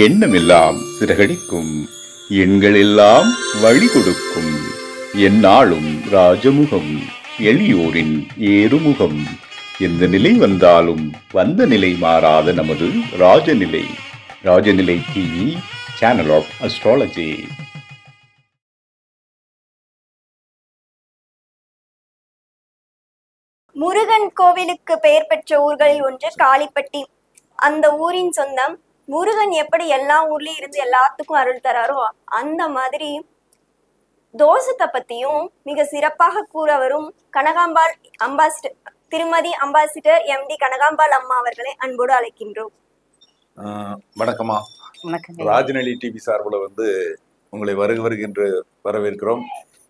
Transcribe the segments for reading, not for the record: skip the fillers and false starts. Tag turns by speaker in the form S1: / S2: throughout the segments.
S1: எண்ணமெல்லாம் சிறகடிக்கும், எண்களெல்லாம் வழி கொடுக்கும். எந்நாளும் ராஜமுகம், எளியோரின் ஏறுமுகம். எந்த நிலை வந்தாலும் வந்த நிலை மாறாத நமது Rajanilai. Rajanilai TV, channel of astrology.
S2: Murugan கோவிலுக்கு பெயர் பெற்ற ஊர்களில் ஒன்று காளிப்பட்டி. அந்த ஊரின் சொந்தம். முருகன் எப்படி எல்லா ஊர்லயும் இருந்து எல்லாத்துக்கும் அருள் தராரோ அந்த மாதிரி தோஷத்தை பத்தியும் மிக சிறப்பாக கூற வரும் கனகாம்பாள் அம்பாசிடர், திருமதி அம்பாசிடர் எம்டி கனகாம்பாள் அம்மா அவர்களை அன்போடு அழைக்கின்றோம்.
S3: வணக்கம்மா. ராஜநிலை டிவி சார்பில் உங்களை வருகின்ற வரவேற்கிறோம்.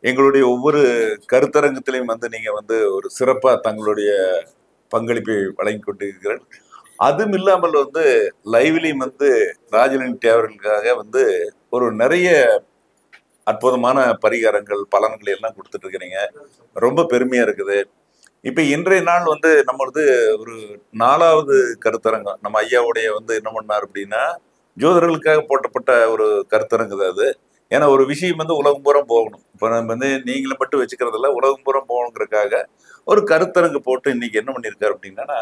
S3: எங்களுடைய ஒவ்வொரு கருத்தரங்கத்திலையும் நீங்க ஒரு சிறப்பா தங்களுடைய பங்களிப்பை வழங்கி கொண்டிருக்கிறீர்கள். அதுவும் இல்லாமல் லைவ்லையும் ராஜநிலை அவர்களுக்காக ஒரு நிறைய அற்புதமான பரிகாரங்கள் பலன்கள் எல்லாம் கொடுத்துட்டு இருக்கிறீங்க. ரொம்ப பெருமையா இருக்குது. இப்ப இன்றைய நாள் நம்மளது ஒரு 4வது கருத்தரங்கம். நம்ம ஐயாவுடைய என்ன பண்ணார் அப்படின்னா, ஜோதிடர்களுக்காக போட்டப்பட்ட ஒரு கருத்தரங்கு அது. ஏன்னா ஒரு விஷயம் உலகம் பூரம் போகணும். இப்போ நம்ம நீங்களும் மட்டும் வச்சுக்கிறதில்ல, உலகம் பூரம் போகணுங்கிறதுக்காக ஒரு கருத்தரங்கு போட்டு இன்னைக்கு என்ன பண்ணியிருக்காரு அப்படின்னா,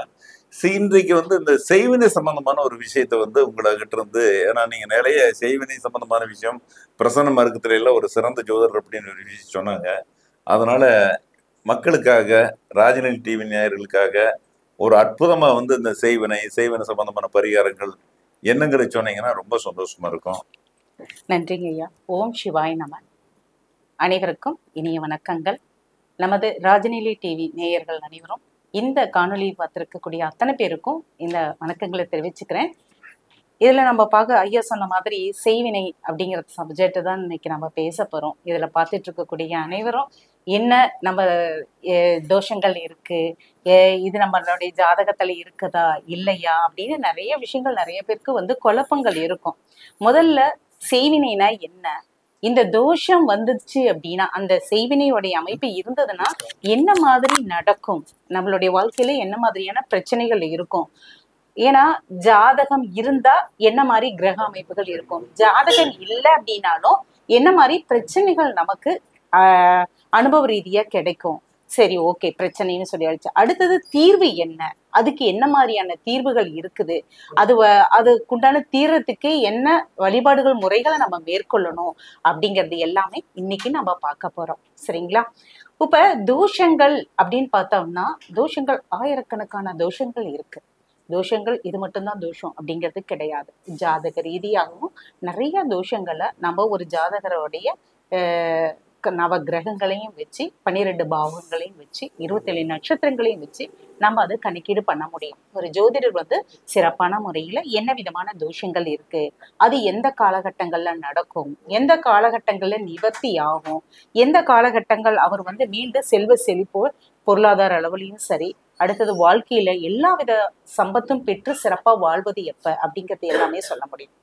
S3: இன்றைக்கு இந்த செய்வினை சம்பந்தமான ஒரு விஷயத்த உங்ககிட்ட இருந்து, ஏன்னா நீங்க நிறைய செய்வினை சம்பந்தமான விஷயம் பிரசன்ன மருத்துவத்துல ஒரு சிறந்த ஜோதிடர் அப்படின்னு ஒரு விஷயம் சொன்னாங்க. அதனால மக்களுக்காக, ராஜநிலை டிவி நேயர்களுக்காக ஒரு அற்புதமா இந்த செய்வினை சம்பந்தமான பரிகாரங்கள் என்னங்கிற சொன்னீங்கன்னா ரொம்ப சந்தோஷமா இருக்கும்.
S4: நன்றிங்க ஐயா. ஓம் சிவாய் நம. அனைவருக்கும் இனிய வணக்கங்கள். நமது ராஜநிலை டிவி நேயர்கள் அனைவரும் இந்த காணொலி பார்த்திருக்கக்கூடிய அத்தனை பேருக்கும் இந்த வணக்கங்களை தெரிவிச்சுக்கிறேன். இதுல நம்ம பார்க்க ஐயா சொன்ன மாதிரி செய்வினை அப்படிங்கிற சப்ஜெக்ட் தான் இன்னைக்கு நம்ம பேச போறோம். இதுல பார்த்துட்டு இருக்கக்கூடிய அனைவரும் என்ன நம்ம தோஷங்கள் இருக்கு, இது நம்மளுடைய ஜாதகத்துல இருக்குதா இல்லையா அப்படின்னு நிறைய விஷயங்கள் நிறைய பேருக்கு குழப்பங்கள் இருக்கும். முதல்ல செய்வினைனா என்ன, இந்த தோஷம் வந்துச்சு அப்படின்னா, அந்த செய்வினையோடைய அமைப்பு இருந்ததுன்னா என்ன மாதிரி நடக்கும், நம்மளுடைய வாழ்க்கையில என்ன மாதிரியான பிரச்சனைகள் இருக்கும், ஏன்னா ஜாதகம் இருந்தா என்ன மாதிரி கிரக அமைப்புகள் இருக்கும், ஜாதகம் இல்லை அப்படின்னாலும் என்ன மாதிரி பிரச்சனைகள் நமக்கு அனுபவ ரீதியா கிடைக்கும். சரி, ஓகே, பிரச்சனைன்னு சொல்லியாச்சு. அடுத்தது தீர்வு என்ன, அதுக்கு என்ன மாதிரியான தீர்வுகள் இருக்குது, அதுக்குண்டான தீர்றதுக்கு என்ன வழிபாடுகள் முறைகளை நம்ம மேற்கொள்ளணும் அப்படிங்கிறது எல்லாமே இன்னைக்கு நம்ம பார்க்க போறோம். சரிங்களா? இப்ப தோஷங்கள் அப்படின்னு பார்த்தோம்னா, தோஷங்கள் ஆயிரக்கணக்கான தோஷங்கள் இருக்கு. தோஷங்கள் இது மட்டும்தான் தோஷம் அப்படிங்கிறது கிடையாது. ஜாதக ரீதியாகவும் நிறைய தோஷங்களை நம்ம ஒரு ஜாதகருடைய நவ கிரகங்களையும் வச்சு, 12 பாவங்களையும் வச்சு, 27 நட்சத்திரங்களையும் வச்சு நம்ம அதை கணக்கீடு பண்ண முடியும். ஒரு ஜோதிடர் சிறப்பான முறையில என்ன விதமான தோஷங்கள் இருக்கு, அது எந்த காலகட்டங்கள்ல நடக்கும், எந்த காலகட்டங்கள்ல நிவர்த்தி ஆகும், எந்த காலகட்டங்கள் அவர் மீண்டும் செல்வ செழிப்போ பொருளாதார அளவுலையும் சரி, அடுத்தது வாழ்க்கையில எல்லா வித சம்பத்தும் பெற்று சிறப்பா வாழ்வது எப்ப அப்படிங்கிறது எல்லாமே சொல்ல முடியும்.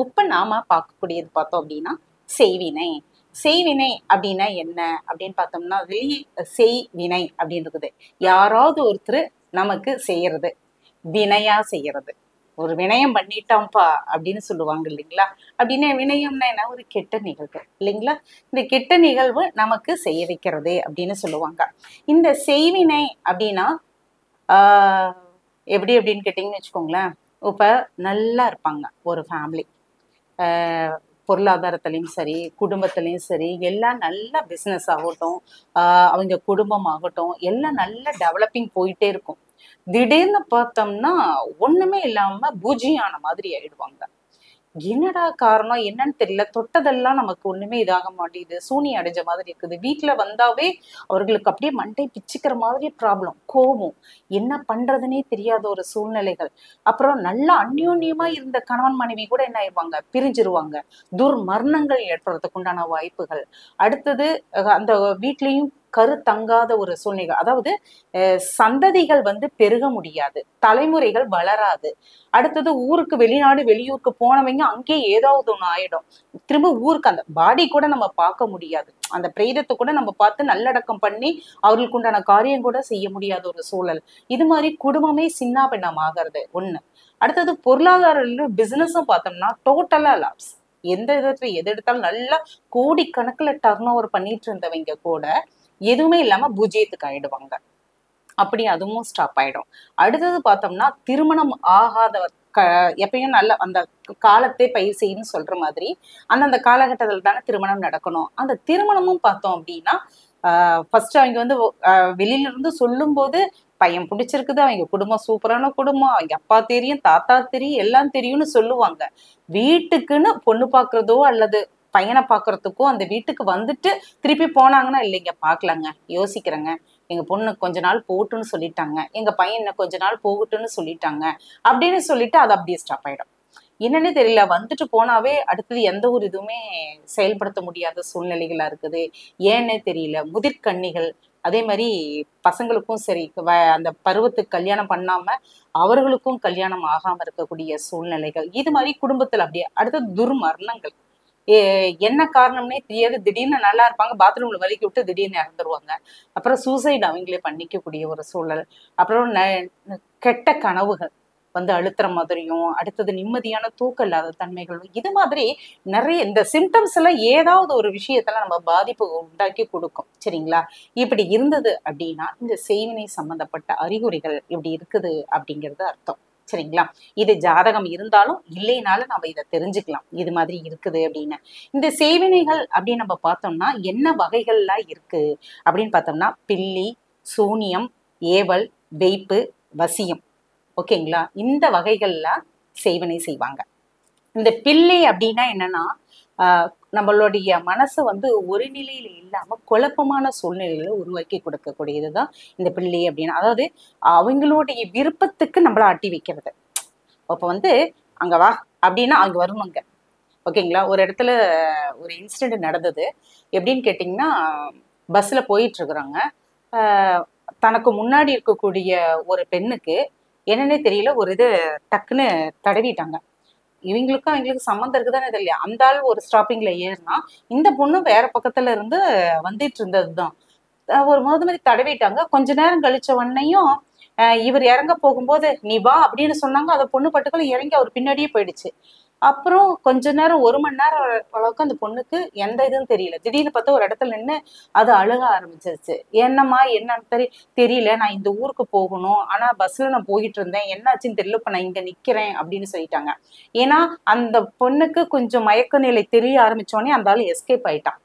S4: இப்ப நாம பார்க்கக்கூடியது பார்த்தோம் அப்படின்னா செய்வினை. செய்வினை அப்படின்னா என்ன அப்படின்னு பார்த்தோம்னா, செய்வினை அப்படின்னு இருக்குது. யாராவது ஒருத்தர் நமக்கு செய்யறது, வினையா செய்யறது. ஒரு வினயம் பண்ணிட்டான்ப்பா அப்படின்னு சொல்லுவாங்க இல்லைங்களா? அப்படின்னா வினயம்னா என்ன, ஒரு கெட்ட நிகழ்வு இல்லைங்களா? இந்த கெட்ட நிகழ்வு நமக்கு செய்ய வைக்கிறது அப்படின்னு சொல்லுவாங்க. இந்த செய்வினை அப்படின்னா எப்படி அப்படின்னு கேட்டீங்கன்னு வச்சுக்கோங்களேன். இப்ப நல்லா இருப்பாங்க ஒரு ஃபேமிலி, பொருளாதாரத்திலையும் சரி, குடும்பத்திலையும் சரி, எல்லாம் நல்ல பிஸ்னஸ் ஆகட்டும், அவங்க குடும்பம் ஆகட்டும், எல்லாம் நல்ல டெவலப்பிங் போயிட்டே இருக்கும். திடீர்னு பார்த்தோம்னா ஒண்ணுமே இல்லாம பூஜ்ஜியான மாதிரி ஆயிடுவாங்க. என்னடா காரணம் என்னன்னு தெரியல, தொட்டதெல்லாம் நமக்கு ஒண்ணுமே இதாக மாட்டேங்குது, சூனியம் அடைஞ்ச மாதிரி இருக்குது. வீட்டுல வந்தாவே அவர்களுக்கு அப்படியே மண்டை பிச்சுக்கிற மாதிரி ப்ராப்ளம், கோபம், என்ன பண்றதுன்னே தெரியாத ஒரு சூழ்நிலைகள். அப்புறம் நல்லா அந்யோன்யமா இருந்த கணவன் மனைவி கூட என்ன ஆயிடுவாங்க, பிரிஞ்சிருவாங்க. துர்மரணங்கள் ஏற்படுறதுக்கு உண்டான வாய்ப்புகள். அடுத்தது அந்த வீட்லயும் கருத்தங்காத ஒரு சூழ்நிலை. அதாவது சந்ததிகள் வந்து பெருக முடியாது, தலைமுறைகள் வளராது. அடுத்தது ஊருக்கு வெளிநாடு வெளியூருக்கு போனவங்க அங்கேயே ஏதாவது ஒண்ணு ஆயிடும். திரும்ப ஊருக்கு அந்த பாடி கூட நம்ம பார்க்க முடியாது, அந்த பிரேதத்தை கூட நம்ம பார்த்து நல்லடக்கம் பண்ணி அவர்களுக்கு உண்டான காரியம் கூட செய்ய முடியாத ஒரு சூழல். இது மாதிரி குடும்பமே சின்ன பின்னம் ஆகிறது ஒண்ணு. அடுத்தது பொருளாதார பிசினஸும் பார்த்தோம்னா டோட்டலா லாப்ஸ். எந்த விதத்துல எது எடுத்தாலும் நல்லா கோடிக்கணக்குல டர்ன் ஓவர் பண்ணிட்டு இருந்தவங்க கூட எதுவுமே இல்லாம பூஜ்ஜியத்துக்கு ஆயிடுவாங்க. அப்படி அதுவும் ஸ்டாப் ஆயிடும். அடுத்தது பார்த்தோம்னா திருமணம் ஆகாதவர் எப்பயும் நல்ல அந்த காலத்தை பயிர் செய்யணும்னு சொல்ற மாதிரி அந்தந்த காலகட்டத்தில் தானே திருமணம் நடக்கணும். அந்த திருமணமும் பார்த்தோம் அப்படின்னா ஃபர்ஸ்ட் அவங்க வந்து வெளியில இருந்து சொல்லும் போது பையன் பிடிச்சிருக்குது, அவங்க குடும்பம் சூப்பரான குடும்பம், அவங்க அப்பா தெரியும் தாத்தா தெரியும் எல்லாம் தெரியும்னு சொல்லுவாங்க. வீட்டுக்குன்னு பொண்ணு பாக்குறதோ அல்லது பையனை பாக்குறதுக்கோ அந்த வீட்டுக்கு வந்துட்டு திருப்பி போனாங்கன்னா இல்லைங்க பாக்கலாங்க யோசிக்கிறேங்க, எங்க பொண்ணு கொஞ்ச நாள் போட்டுன்னு சொல்லிட்டாங்க, எங்க பையன் கொஞ்ச நாள் போகட்டும்னு சொல்லிட்டாங்க அப்படின்னு சொல்லிட்டு அது அப்படியே ஸ்டாப் ஆயிடும். என்னன்னு தெரியல, வந்துட்டு போனாவே அடுத்தது எந்த ஒரு இதுவுமே செயல்படுத்த முடியாத சூழ்நிலைகளா இருக்குது. ஏன்னே தெரியல. முதிர்கன்னிகள் அதே மாதிரி பசங்களுக்கும் சரி அந்த பருவத்துக்கு கல்யாணம் பண்ணாம அவர்களுக்கும் கல்யாணம் ஆகாம இருக்கக்கூடிய சூழ்நிலைகள், இது மாதிரி குடும்பத்துல அப்படியே. அடுத்தது துர்மரணங்கள். என்ன காரணம்னே தெரியாது, திடீர்னு நல்லா இருப்பாங்க, பாத்ரூம்ல வலிக்கி விட்டு திடீர்னு இறந்துருவாங்க. அப்புறம் சூசைட் அவங்களே பண்ணிக்கக்கூடிய ஒரு சூழல். அப்புறம் கெட்ட கனவுகள் வந்து அழுத்துற மாதிரியும், அடுத்தது நிம்மதியான தூக்கம் இல்லாத தன்மைகளும், இது மாதிரி நிறைய இந்த சிம்டம்ஸ் எல்லாம் ஏதாவது ஒரு விஷயத்துல நம்ம பாதிப்பு உண்டாக்கி கொடுக்கும். சரிங்களா? இப்படி இருந்தது அப்படின்னா இந்த செய்வினை சம்பந்தப்பட்ட அறிகுறிகள் இப்படி இருக்குது அப்படிங்கிறது அர்த்தம். சரிங்களா? இது ஜாதகம் இருந்தாலும் இல்லைனாலும் நம்ம இதை தெரிஞ்சுக்கலாம், இது மாதிரி இருக்குது அப்படின்னு. இந்த செய்வினைகள் அப்படின்னு நம்ம பார்த்தோம்னா என்ன வகைகள்லாம் இருக்கு அப்படின்னு பார்த்தோம்னா பில்லி, சூனியம், ஏவல், வெய்ப்பு, வசியம். ஓகேங்களா? இந்த வகைகள்ல செய்வினை செய்வாங்க. இந்த பில்லி அப்படின்னா என்னன்னா நம்மளுடைய மனசை வந்து ஒரு நிலையில இல்லாம குழப்பமான சூழ்நிலைகளை உருவாக்கி கொடுக்கக்கூடியதுதான் இந்த பில்லி அப்படின்னு. அதாவது அவங்களுடைய விருப்பத்துக்கு நம்மள ஆட்டி வைக்கிறது. அப்ப வந்து அங்க வா அப்படின்னா அங்க வருவாங்க. ஓகேங்களா? ஒரு இடத்துல ஒரு இன்சிடென்ட் நடந்தது. எப்படின்னு கேட்டிங்கன்னா, பஸ்ல போயிட்டு இருக்கிறாங்க. தனக்கு முன்னாடி இருக்கக்கூடிய ஒரு பெண்ணுக்கு என்னன்னே தெரியல, ஒரு இது டக்குன்னு தடவிட்டாங்க. இவங்களுக்கும் அவங்களுக்கு சம்மந்தம் இருக்குதானே தெரியல. அந்த ஆள் ஒரு ஸ்டாப்பிங்ல ஏறினா இந்த பொண்ணு வேற பக்கத்துல இருந்து வந்துட்டு இருந்ததுதான். ஒரு மாதிரி தடவிட்டாங்க. கொஞ்ச நேரம் கழிச்ச உடனேயும் இவர் இறங்க போகும்போது நீ வா அப்படின்னு சொன்னாங்க. அந்த பொண்ணு பட்டுக்கள் இறங்கி அவர் பின்னாடியே போயிடுச்சு. அப்புறம் கொஞ்ச நேரம் 1 மணி நேரம் அளவுக்கு அந்த பொண்ணுக்கு எந்த இதுவும் தெரியல. திடீர்னு பார்த்தா ஒரு இடத்துல நின்று அது அழுக ஆரம்பிச்சிருச்சு. என்னம்மா என்னன்னு தெரியல, நான் இந்த ஊருக்கு போகணும், ஆனா பஸ்ல நான் போயிட்டு இருந்தேன், என்னாச்சுன்னு தெரியல, இப்ப நான் இங்க நிக்கிறேன் அப்படின்னு சொல்லிட்டாங்க. ஏன்னா அந்த பொண்ணுக்கு கொஞ்சம் மயக்க நிலை தெரிய ஆரம்பிச்சோடனே அந்த ஆள் எஸ்கேப் ஆயிட்டான்.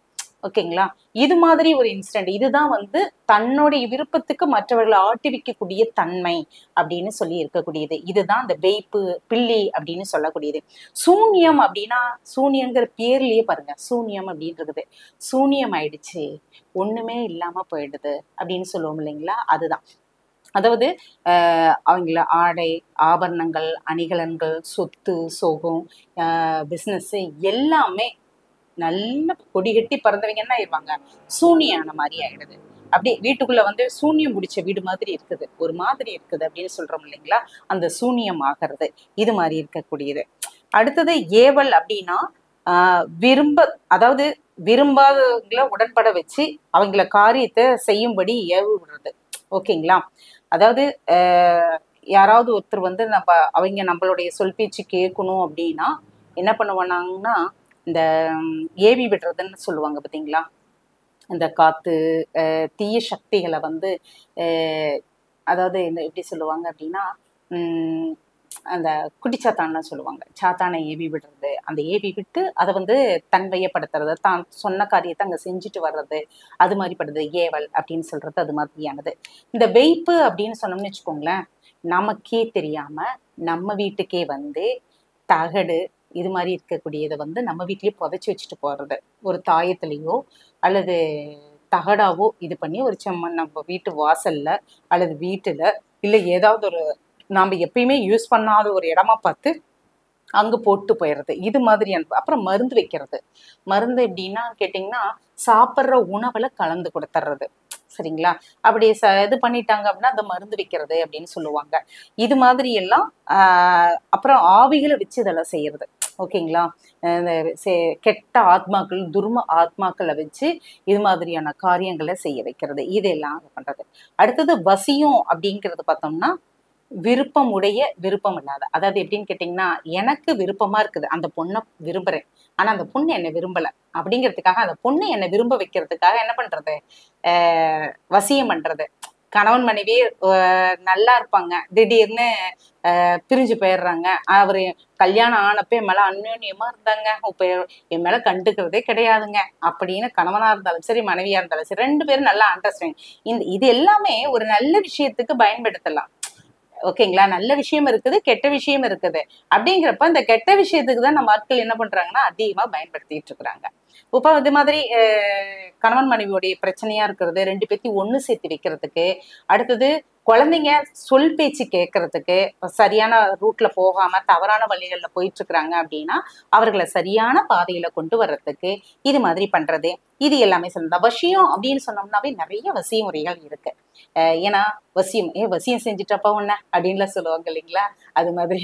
S4: ஓகேங்களா? இது மாதிரி ஒரு இன்சிடென்ட். இதுதான் வந்து தன்னுடைய விருப்பத்துக்கு மற்றவர்களை ஆட்டி வைக்கக்கூடிய தன்மை அப்படின்னு சொல்லி இருக்கக்கூடியது. இதுதான் இந்த வெய்ப்பு, பில்லி அப்படின்னு சொல்லக்கூடியது. சூன்யம் அப்படின்னா சூன்யங்கிற பேர்லயே பாருங்க, சூன்யம் அப்படின்றது சூன்யம் ஆயிடுச்சு, ஒண்ணுமே இல்லாம போயிடுது அப்படின்னு சொல்லுவோம் இல்லைங்களா? அதுதான். அதாவது அவங்கள ஆடை, ஆபரணங்கள், அணிகலன்கள், சொத்து, சோகம், பிசினஸ் எல்லாமே நல்ல கொடி கட்டி பறந்தவங்க என்ன ஆயிடுவாங்க, சூனியான மாதிரி ஆயிடுது. அப்படி வீட்டுக்குள்ள வந்து சூன்யம் முடிச்ச வீடு மாதிரி இருக்குது, ஒரு மாதிரி இருக்குது அப்படின்னு சொல்றோம் இல்லைங்களா? அந்த சூன்யம் ஆகிறது இது மாதிரி இருக்கக்கூடியது. அடுத்தது ஏவல் அப்படின்னா அதாவது விரும்பாதவங்களை உடன்பட வச்சு அவங்கள காரியத்தை செய்யும்படி ஏவு விடுறது. ஓகேங்களா? அதாவது யாராவது ஒருத்தர் வந்து அவங்க நம்மளுடைய சொல் பேச்சு கேட்கணும் அப்படின்னா என்ன பண்ணுவாங்கன்னா இந்த ஏவி விடுறதுன்னு சொல்லுவாங்க பார்த்தீங்களா? இந்த காத்து தீய சக்திகளை வந்து அதாவது எப்படி சொல்லுவாங்க அப்படின்னா அந்த குட்டிச்சாத்தான்னு சொல்லுவாங்க. சாத்தானை ஏவி விடுறது, அந்த ஏவி விட்டு அதை வந்து தன்வயப்படுத்துறது, தான் சொன்ன காரியத்தை அங்கே செஞ்சுட்டு வர்றது, அது மாதிரி படுறது ஏவல் அப்படின்னு சொல்றது. அது மாதிரியானது. இந்த வெய்ப்பு அப்படின்னு சொன்னோம்னு வச்சுக்கோங்களேன், நமக்கே தெரியாம நம்ம வீட்டுக்கே வந்து தகடு இது மாதிரி இருக்கக்கூடியதை வந்து நம்ம வீட்லயே புதைச்சி வச்சுட்டு போறது, ஒரு தாயத்திலேயோ அல்லது தகடாவோ இது பண்ணி ஒரு செம்மண் நம்ம வீட்டு வாசல்ல அல்லது வீட்டுல இல்லை ஏதாவது ஒரு நாம எப்பயுமே யூஸ் பண்ணாத ஒரு இடமா பார்த்து அங்க போட்டு போயிடுறது. இது மாதிரியான. அப்புறம் மருந்து வைக்கிறது. மருந்து எப்படின்னா கேட்டிங்கன்னா சாப்பிட்ற உணவுல கலந்து கொடுத்துட்றது. சரிங்களா? அப்படி இது பண்ணிட்டாங்க அப்படின்னா அந்த மருந்து வைக்கிறது அப்படின்னு சொல்லுவாங்க. இது மாதிரி எல்லாம் அப்புறம் ஆவிகளை வச்சு இதெல்லாம் செய்யறது. ஓகேங்களா? இந்த கெட்ட ஆத்மாக்கள், துர்ம ஆத்மாக்களை வச்சு இது மாதிரியான காரியங்களை செய்ய வைக்கிறது. இதெல்லாம் பண்றது. அடுத்தது வசியம் அப்படிங்கிறது பார்த்தோம்னா விருப்பம் உடைய விருப்பம் இல்லாத, அதாவது எப்படின்னு கேட்டீங்கன்னா, எனக்கு விருப்பமா இருக்குது, அந்த பொண்ணை விரும்புறேன், ஆனா அந்த பொண்ணு என்னை விரும்பல அப்படிங்கிறதுக்காக அந்த பொண்ணு என்னை விரும்ப வைக்கிறதுக்காக என்ன பண்றது, வசியம் பண்றது. கணவன் மனைவி நல்லா இருப்பாங்க, திடீர்னு பிரிஞ்சு போயிடுறாங்க. அவரு கல்யாணம் ஆனப்ப என் மேல அந்யோன்யமா இருந்தாங்க, இப்ப என் மேல கண்டுக்கிறதே கிடையாதுங்க அப்படின்னு கணவனா இருந்தாலும் சரி மனைவியா இருந்தாலும் சரி 2 பேரும் நல்லா அண்டர்ஸ்டாண்டிங். இது எல்லாமே ஒரு நல்ல விஷயத்துக்கு பயன்படுத்தலாம். ஓகேங்களா? நல்ல விஷயம் இருக்குது, கெட்ட விஷயம் இருக்குது. அப்படிங்கிறப்ப இந்த கெட்ட விஷயத்துக்கு தான் நம்ம ஆட்கள் என்ன பண்றாங்கன்னா அதிகமா பயன்படுத்திட்டு இருக்கிறாங்க. இப்போ இது மாதிரி கணவன் மனைவியோடைய பிரச்சனையா இருக்கிறது, 2 பேத்தையும் ஒண்ணு சேர்த்து வைக்கிறதுக்கு, அடுத்தது குழந்தைங்க சொல் பேச்சு கேட்கறதுக்கு, சரியான ரூட்ல போகாம தவறான வழிகள்ல போயிட்டு இருக்கிறாங்க அப்படின்னா அவர்களை சரியான பாதையில கொண்டு வர்றதுக்கு இது மாதிரி பண்றது. இது எல்லாமே சொல்லலாம். வசியம் அப்படின்னு சொன்னோம்னாவே நிறைய வசிய முறைகள் இருக்கு. ஏன்னா வசியம் செஞ்சுட்டப்பா உன்ன அப்படின்லாம் சொல்லுவாங்க இல்லைங்களா? அது மாதிரி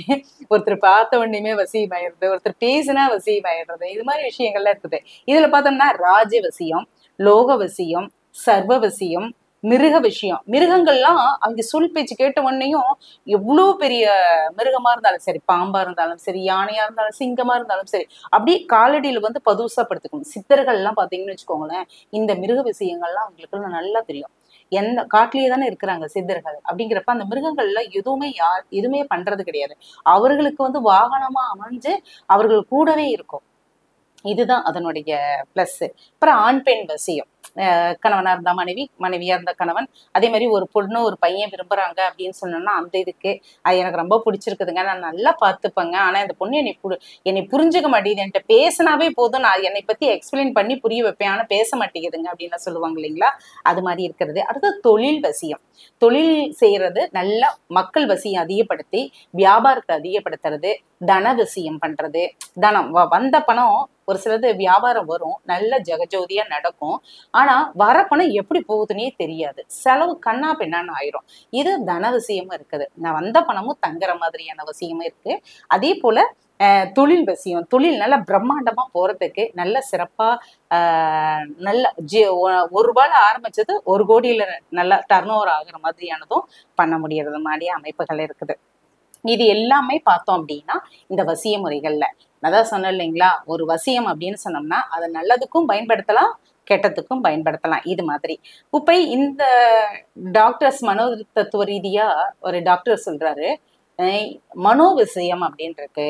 S4: ஒருத்தர் பார்த்த உடனேயுமே வசியம் ஆயிடுறது, ஒருத்தர் பேசினா வசியம் ஆயிடுறது, இது மாதிரி விஷயங்கள்லாம் இருக்குது. இதுல பார்த்தோம்னா ராஜவசியம், லோகவசியம், சர்வவசியம், மிருக விஷயம். மிருகங்கள்லாம் அவங்க சொல் பேச்சு கேட்ட உடனேயும் எவ்வளவு பெரிய மிருகமா இருந்தாலும் சரி, பாம்பா இருந்தாலும் சரி, யானையா இருந்தாலும் சிங்கமா இருந்தாலும் சரி, அப்படியே காலடியில வந்து பதுசாப்படுத்திக்கணும். சித்தர்கள் எல்லாம் பாத்தீங்கன்னு வச்சுக்கோங்களேன், இந்த மிருக விஷயங்கள்லாம் அவங்களுக்கு நல்லா தெரியும். எந்த காட்டிலேயே தானே இருக்கிறாங்க சித்தர்கள். அப்படிங்கிறப்ப அந்த மிருகங்கள்ல எதுவுமே பண்றது கிடையாது. அவர்களுக்கு வந்து வாகனமா அமைஞ்சு அவர்கள் கூடவே இருக்கும். இதுதான் அதனுடைய பிளஸ். அப்புறம் ஆண் பெண் வசியம். கணவனா இருந்தா மனைவி, மனைவியா இருந்தா கணவன். அதே மாதிரி ஒரு பொண்ணு ஒரு பையன் விரும்புறாங்க அப்படின்னு சொன்னோம்னா அந்த இதுக்கு எனக்கு ரொம்ப பிடிச்சிருக்குதுங்க, நான் நல்லா பார்த்துப்பேங்க, ஆனா இந்த பொண்ணு என்னை புரிஞ்சுக்க மாட்டேங்குது, என்கிட்ட பேசினாவே போதும், நான் என்னை பத்தி எக்ஸ்பிளைன் பண்ணி புரிய வைப்பேன், ஆனா பேச மாட்டேங்குதுங்க அப்படின்னு சொல்லுவாங்க இல்லைங்களா? அது மாதிரி இருக்கிறது. அடுத்து தொழில் வசியம். தொழில் செய்யறது நல்லா மக்கள் வசியம் அதிகப்படுத்தி வியாபாரத்தை அதிகப்படுத்துறது, தன வசியம் பண்றது. தனம் வந்த பணம் ஒரு சிலது வியாபாரம் வரும், நல்ல ஜெகஜோதியா நடக்கும், ஆனா வர பணம் எப்படி போகுதுன்னே தெரியாது, செலவு கண்ணா பின்னான்னு ஆயிரும். இது தனவசியமும் இருக்குது. நான் வந்த பணமும் தங்குற மாதிரியான வசியமும் இருக்கு. அதே போல தொழில் வசியம். தொழில் நல்லா பிரம்மாண்டமா போறதுக்கு நல்ல சிறப்பா நல்ல ₹1 ஆரம்பிச்சது 1 கோடியில நல்லா டர்ன் ஓவர் ஆகுற மாதிரியானதும் பண்ண முடியறது மாதிரி அமைப்புகள் இருக்குது. இது எல்லாமே பார்த்தோம் அப்படின்னா இந்த வசிய முறைகள்ல அதான் சொன்னேன் இல்லைங்களா, ஒரு வசியம் அப்படின்னு சொன்னோம்னா அதை நல்லதுக்கும் பயன்படுத்தலாம், கெட்டதுக்கும் பயன்படுத்தலாம். இது மாதிரி இப்ப இந்த டாக்டர்ஸ் மனோ தத்துவ ரீதியா ஒரு டாக்டர் சொல்றாரு, மனோவிசயம் அப்படின்னு இருக்கு.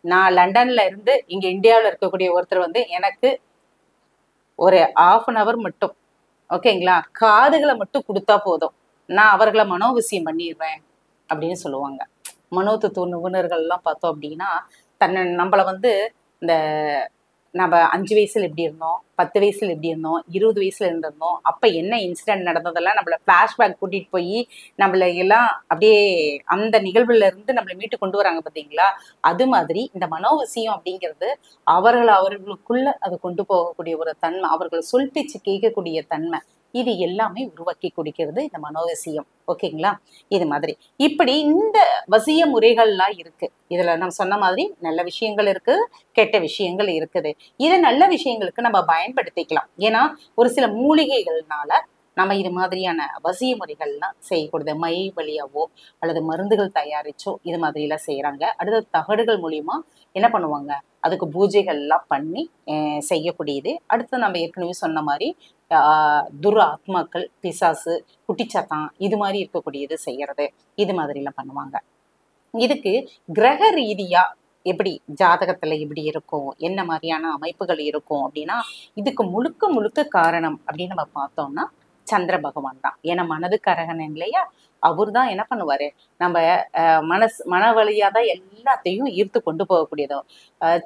S4: நான் லண்டன்ல இருந்து இங்க இந்தியாவில இருக்கக்கூடிய ஒருத்தர் வந்து எனக்கு ஒரு 1/2 மட்டும், ஓகேங்களா, காதுகளை மட்டும் கொடுத்தா போதும், நான் அவர்களை மனோவிசயம் பண்ணிடுவேன் அப்படின்னு சொல்லுவாங்க. மனோதத்துவ நிபுணர்கள் எல்லாம் பார்த்தோம் அப்படின்னா நம்மளை வந்து இந்த நம்ம 5 வயசுல எப்படி இருந்தோம், 10 வயசுல எப்படி இருந்தோம், 20 வயசுல இருந்திருந்தோம், அப்ப என்ன இன்சிடென்ட் நடந்ததெல்லாம் நம்மள பிளாஷ்பேக் கூட்டிட்டு போய் நம்மள எல்லாம் அப்படியே அந்த நிகழ்வுல இருந்து நம்மளை மீட்டு கொண்டு வராங்க பாத்தீங்களா? அது மாதிரி இந்த மனோவசியம் அப்படிங்கிறது அவர்களுக்குள்ள அது கொண்டு போகக்கூடிய ஒரு தன்மை, அவர்கள் சொல் பேச்சு கேட்கக்கூடிய தன்மை, இது எல்லாமே உருவாக்கி கொடுக்கிறது இந்த மனோவசியம். ஓகேங்களா? இது மாதிரி இப்படி இந்த வசிய முறைகள்லாம் இருக்கு. இதுல நம்ம சொன்ன மாதிரி நல்ல விஷயங்கள் இருக்கு, கெட்ட விஷயங்கள் இருக்குது. இதை நல்ல விஷயங்களுக்கு நம்ம பயன்படுத்திக்கலாம். ஏன்னா ஒரு சில மூலிகைகள்னால நம்ம இது மாதிரியான வசிய முறைகள்லாம் செய்யக்கூடாது. மை வழியாவோ அல்லது மருந்துகள் தயாரிச்சோ இது மாதிரி எல்லாம் செய்யறாங்க. அடுத்த தகடுகள் மூலியமா என்ன பண்ணுவாங்க, அதுக்கு பூஜைகள் எல்லாம் பண்ணி செய்யக்கூடியது. அடுத்து நம்ம ஏற்கனவே சொன்ன மாதிரி துர் ஆத்மாக்கள், பிசாசு, குட்டிச்சாத்தான் இது மாதிரி இருக்கக்கூடியது செய்யறது, இது மாதிரி எல்லாம் பண்ணுவாங்க. இதுக்கு கிரக ரீதியா எப்படி ஜாதகத்துல எப்படி இருக்கும், என்ன மாதிரியான அமைப்புகள் இருக்கும் அப்படின்னா இதுக்கு முழுக்க முழுக்க காரணம் அப்படின்னு நம்ம பார்த்தோம்னா சந்திர பகவான் தான். ஏன்னா மனதுக்கரகன் இல்லையா, அவர் தான் என்ன பண்ணுவாரு, நம்ம மன வழியா தான் எல்லாத்தையும் ஈர்த்து கொண்டு போகக்கூடியதும்.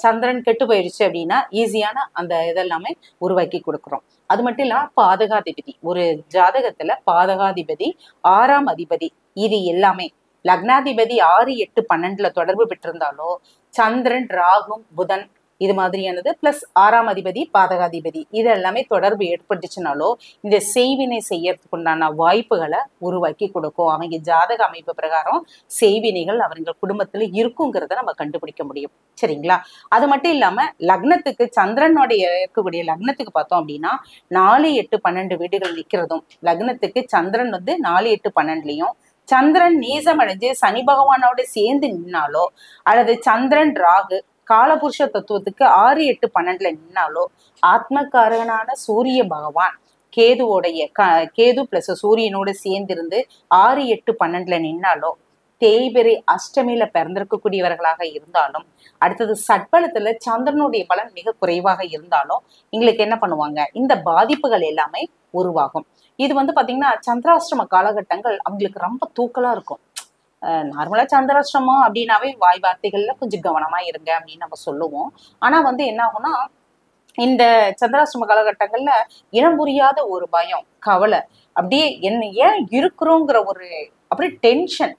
S4: சந்திரன் கெட்டு போயிடுச்சு அப்படின்னா ஈஸியான அந்த இதெல்லாமே உருவாக்கி கொடுக்குறோம். அது மட்டும் இல்லாம பாதகாதிபதி, ஒரு ஜாதகத்துல பாதகாதிபதி, 6ஆம் அதிபதி, இது எல்லாமே லக்னாதிபதி 6, 8, 12 தொடர்பு பெற்றிருந்தாலோ சந்திரன், ராகு, புதன் இது மாதிரியானது பிளஸ் 6ஆம் அதிபதி பாதகாதிபதி இது எல்லாமே தொடர்பு ஏற்பட்டுச்சுனாலோ இந்த செய்வினை செய்யறதுக்கு உண்டான வாய்ப்புகளை உருவாக்கி கொடுக்கும். அவங்க ஜாதக அமைப்பு பிரகாரம் செய்வினைகள் அவங்க குடும்பத்துல இருக்குங்கிறத நம்ம கண்டுபிடிக்க முடியும். சரிங்களா? அது மட்டும் இல்லாம லக்னத்துக்கு சந்திரனுடைய இருக்கக்கூடிய லக்னத்துக்கு பார்த்தோம் அப்படின்னா 4, 8, 12 வீடுகள் நிக்கிறதும், லக்னத்துக்கு சந்திரன் வந்து 4, 8, 12லயும் சந்திரன் நீசம் அடைஞ்சு சனி பகவானோட சேர்ந்து நின்னாலோ அல்லது சந்திரன் ராகு காலபுருஷ தத்துவத்துக்கு 6, 8, 12ல நின்னாலோ ஆத்மகாரகனான சூரிய பகவான் கேது பிளஸ் சூரியனோட சேர்ந்திருந்து 6, 8, 12ல நின்னாலோ தேய்பிரை அஷ்டமியில பிறந்திருக்கக்கூடியவர்களாக இருந்தாலும் அடுத்தது சட்பலத்துல சந்திரனுடைய பலன் மிக குறைவாக இருந்தாலும் எங்களுக்கு என்ன பண்ணுவாங்க, இந்த பாதிப்புகள் எல்லாமே உருவாகும். இது வந்து பாத்தீங்கன்னா சந்திராஷ்டம காலகட்டங்கள் அவங்களுக்கு ரொம்ப தூக்கலா இருக்கும். நார்மலா சந்திராஷ்டமம் அப்படின்னாவே வாய் வார்த்தைகள்ல கொஞ்சம் கவனமா இருங்க அப்படின்னு நம்ம சொல்லுவோம். ஆனா வந்து என்ன ஆகும்னா இந்த சந்திராஷ்டம காலகட்டங்கள்ல இனம் புரியாத ஒரு பயம், கவலை, அப்படியே என்ன ஏன் இருக்கிறோங்கிற ஒரு அப்படியே டென்ஷன்,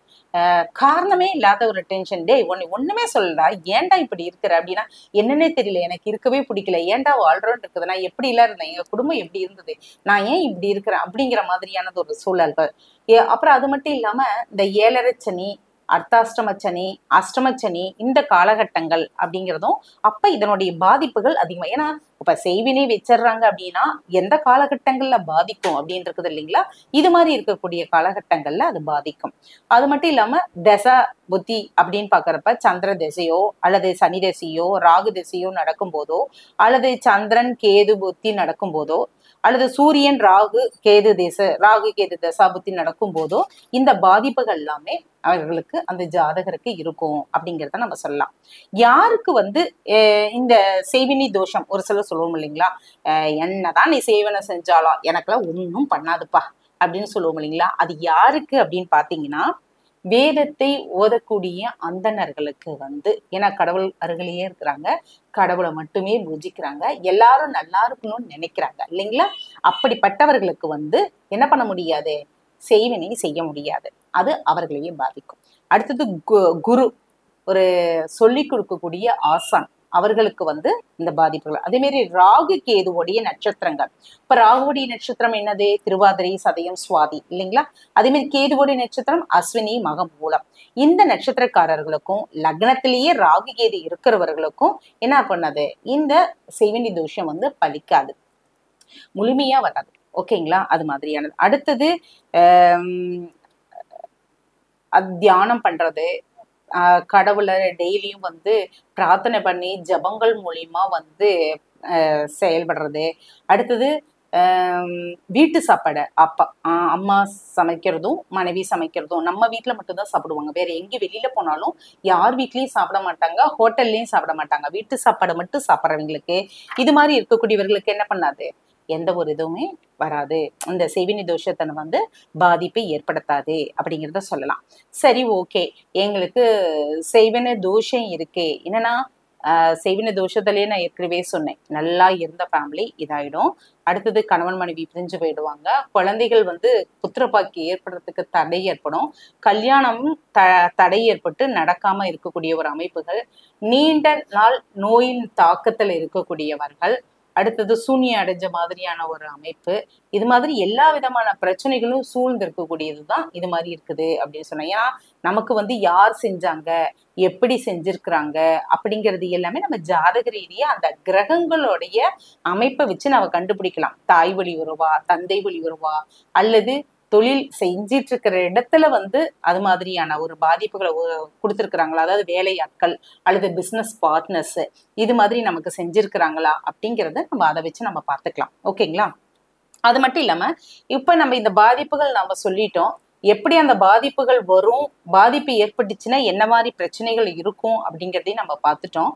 S4: காரணமே இல்லாத ஒரு டென்ஷன். டேய் ஒண்ணுமே சொல்லலா, ஏன்டா இப்படி இருக்கிற அப்படின்னா என்னன்னே தெரியல, எனக்கு இருக்கவே பிடிக்கல, ஏன்டா வாழ்றோன்னு இருக்குது, நான் எப்படி எல்லாம் இருந்தேன், எங்க குடும்பம் எப்படி இருந்தது, நான் ஏன் இப்படி இருக்கிறேன் அப்படிங்கிற மாதிரியானது ஒரு சூழல்கள். அப்புறம் அது மட்டும் இல்லாம இந்த 7.5 சனி, அர்த்தாஷ்டமச்சனி, அஷ்டமச்சனி இந்த காலகட்டங்கள் அப்படிங்கிறதும் அப்ப இதனுடைய பாதிப்புகள் அதிகமா. ஏன்னா இப்ப செய்வினை வச்சிடுறாங்க அப்படின்னா எந்த காலகட்டங்கள்ல பாதிக்கும் அப்படின்னு இருக்குது இல்லைங்களா? இது மாதிரி இருக்கக்கூடிய காலகட்டங்கள்ல அது பாதிக்கும். அது மட்டும் இல்லாம தசா புத்தி அப்படின்னு பாக்குறப்ப சந்திர திசையோ அல்லது சனி திசையோ ராகு திசையோ நடக்கும் போதோ அல்லது சந்திரன் கேது புத்தி நடக்கும் போதோ அல்லது சூரியன் ராகு கேது தசா புத்தி நடக்கும் போதோ இந்த பாதிப்புகள் எல்லாமே அவர்களுக்கு அந்த ஜாதகருக்கு இருக்கும் அப்படிங்கிறத நம்ம சொல்லலாம். யாருக்கு வந்து இந்த செய்வினை தோஷம் ஒரு சிலர் சொல்லுவோம் இல்லைங்களா, என்னதான் நீ செய்வனை செஞ்சாலும் எனக்கெல்லாம் ஒன்றும் பண்ணாதுப்பா அப்படின்னு சொல்லுவோம் இல்லைங்களா, அது யாருக்கு அப்படின்னு பாத்தீங்கன்னா வேதத்தை ஓதக்கூடிய அந்தணர்களுக்கு வந்து, ஏன்னா கடவுள் அருகிலேயே இருக்கிறாங்க, கடவுளை மட்டுமே பூஜிக்கிறாங்க, எல்லாரும் நல்லா இருக்கணும்னு நினைக்கிறாங்க இல்லைங்களா, அப்படிப்பட்டவர்களுக்கு வந்து என்ன பண்ண முடியாது, செய்வினை செய்ய முடியாது, அது அவர்களையே பாதிக்கும். அடுத்தது குரு, ஒரு சொல்லி கொடுக்கக்கூடிய ஆசான், அவர்களுக்கு வந்து இந்த பாதிப்புகள். அதே மாதிரி ராகு கேதுவோடைய நட்சத்திரங்கள், இப்ப ராகுவோடைய நட்சத்திரம் என்னது, திருவாதிரை சதயம் சுவாதி இல்லைங்களா, அதே மாதிரி கேதுவோடைய நட்சத்திரம் அஸ்வினி மகம் மூலம். இந்த நட்சத்திரக்காரர்களுக்கும் லக்னத்திலேயே ராகு கேது இருக்கிறவர்களுக்கும் என்ன பண்ணது, இந்த செய்வினை தோஷம் வந்து பலிக்காது, முழுமையா வராது. ஓகேங்களா? அது மாதிரியானது. அடுத்தது தியானம் பண்றது, கடவுளை டெய்லியும் வந்து பிரார்த்தனை பண்ணி ஜபங்கள் மூலியமா வந்து செயல்படுறது. அடுத்தது வீட்டு சாப்பாடு, அம்மா சமைக்கிறதும் மனைவி சமைக்கிறதும் நம்ம வீட்டுல மட்டும்தான் சாப்பிடுவாங்க, வேற எங்க வெளியில போனாலும் யார் வீட்லயும் சாப்பிட மாட்டாங்க, ஹோட்டல்லயும் சாப்பிட மாட்டாங்க, வீட்டு சாப்பாடு மட்டும் சாப்பிட்றவங்களுக்கு இது மாதிரி இருக்கக்கூடியவர்களுக்கு என்ன பண்ணாது, எந்த ஒரு இதுவுமே வராது, இந்த செய்வினை தோஷத்தை வந்து பாதிப்பை ஏற்படுத்தாது அப்படிங்கிறத சொல்லலாம். சரி, ஓகே, எங்களுக்கு செய்வினை தோஷம் இருக்கு, என்னன்னா செய்வினை தோஷத்திலேயே நான் ஏற்கனவே சொன்னேன், நல்லா இருந்த ஃபேமிலி இதாயிடும். அடுத்தது கணவன் மனைவி பிரிஞ்சு போயிடுவாங்க, குழந்தைகள் வந்து புத்திரப்பாக்கி ஏற்படுறதுக்கு தடை ஏற்படும், கல்யாணம் தடை ஏற்பட்டு நடக்காம இருக்கக்கூடிய ஒரு அமைப்புகள், நீண்ட நாள் நோயின் தாக்கத்தில் இருக்கக்கூடியவர்கள், அடுத்தது சூன்யம் அடைஞ்ச மாதிரியான ஒரு அமைப்பு, இது மாதிரி எல்லா விதமான பிரச்சனைகளும் சூழ்ந்து இருக்கக்கூடியதுதான் இது மாதிரி இருக்குது அப்படின்னு சொன்னேன். ஏன்னா நமக்கு வந்து யார் செஞ்சாங்க, எப்படி செஞ்சிருக்கிறாங்க அப்படிங்கிறது எல்லாமே நம்ம ஜாதக ரீதியா அந்த கிரகங்களுடைய அமைப்பை வச்சு நம்ம கண்டுபிடிக்கலாம். தாய் வழி உறவா, தந்தை வழி உறவா, அல்லது தொழில் செஞ்சிட்டு இருக்கிற இடத்துல வந்து அது மாதிரியான ஒரு பாதிப்புகளை கொடுத்துருக்குறாங்களா, அதாவது வேலையாட்கள் அல்லது பிசினஸ் பார்ட்னர்ஸ் இது மாதிரி நமக்கு செஞ்சிருக்கிறாங்களா அப்படிங்கிறத நம்ம அதை வச்சு நம்ம பார்த்துக்கலாம். ஓகேங்களா? அது மட்டும் இல்லாம இப்ப நம்ம இந்த பாதிப்புகள் நம்ம சொல்லிட்டோம், எப்படி அந்த பாதிப்புகள் வரும், பாதிப்பு ஏற்பட்டுச்சுன்னா என்ன மாதிரி பிரச்சனைகள் இருக்கும் அப்படிங்கிறதையும் நம்ம பார்த்துட்டோம்.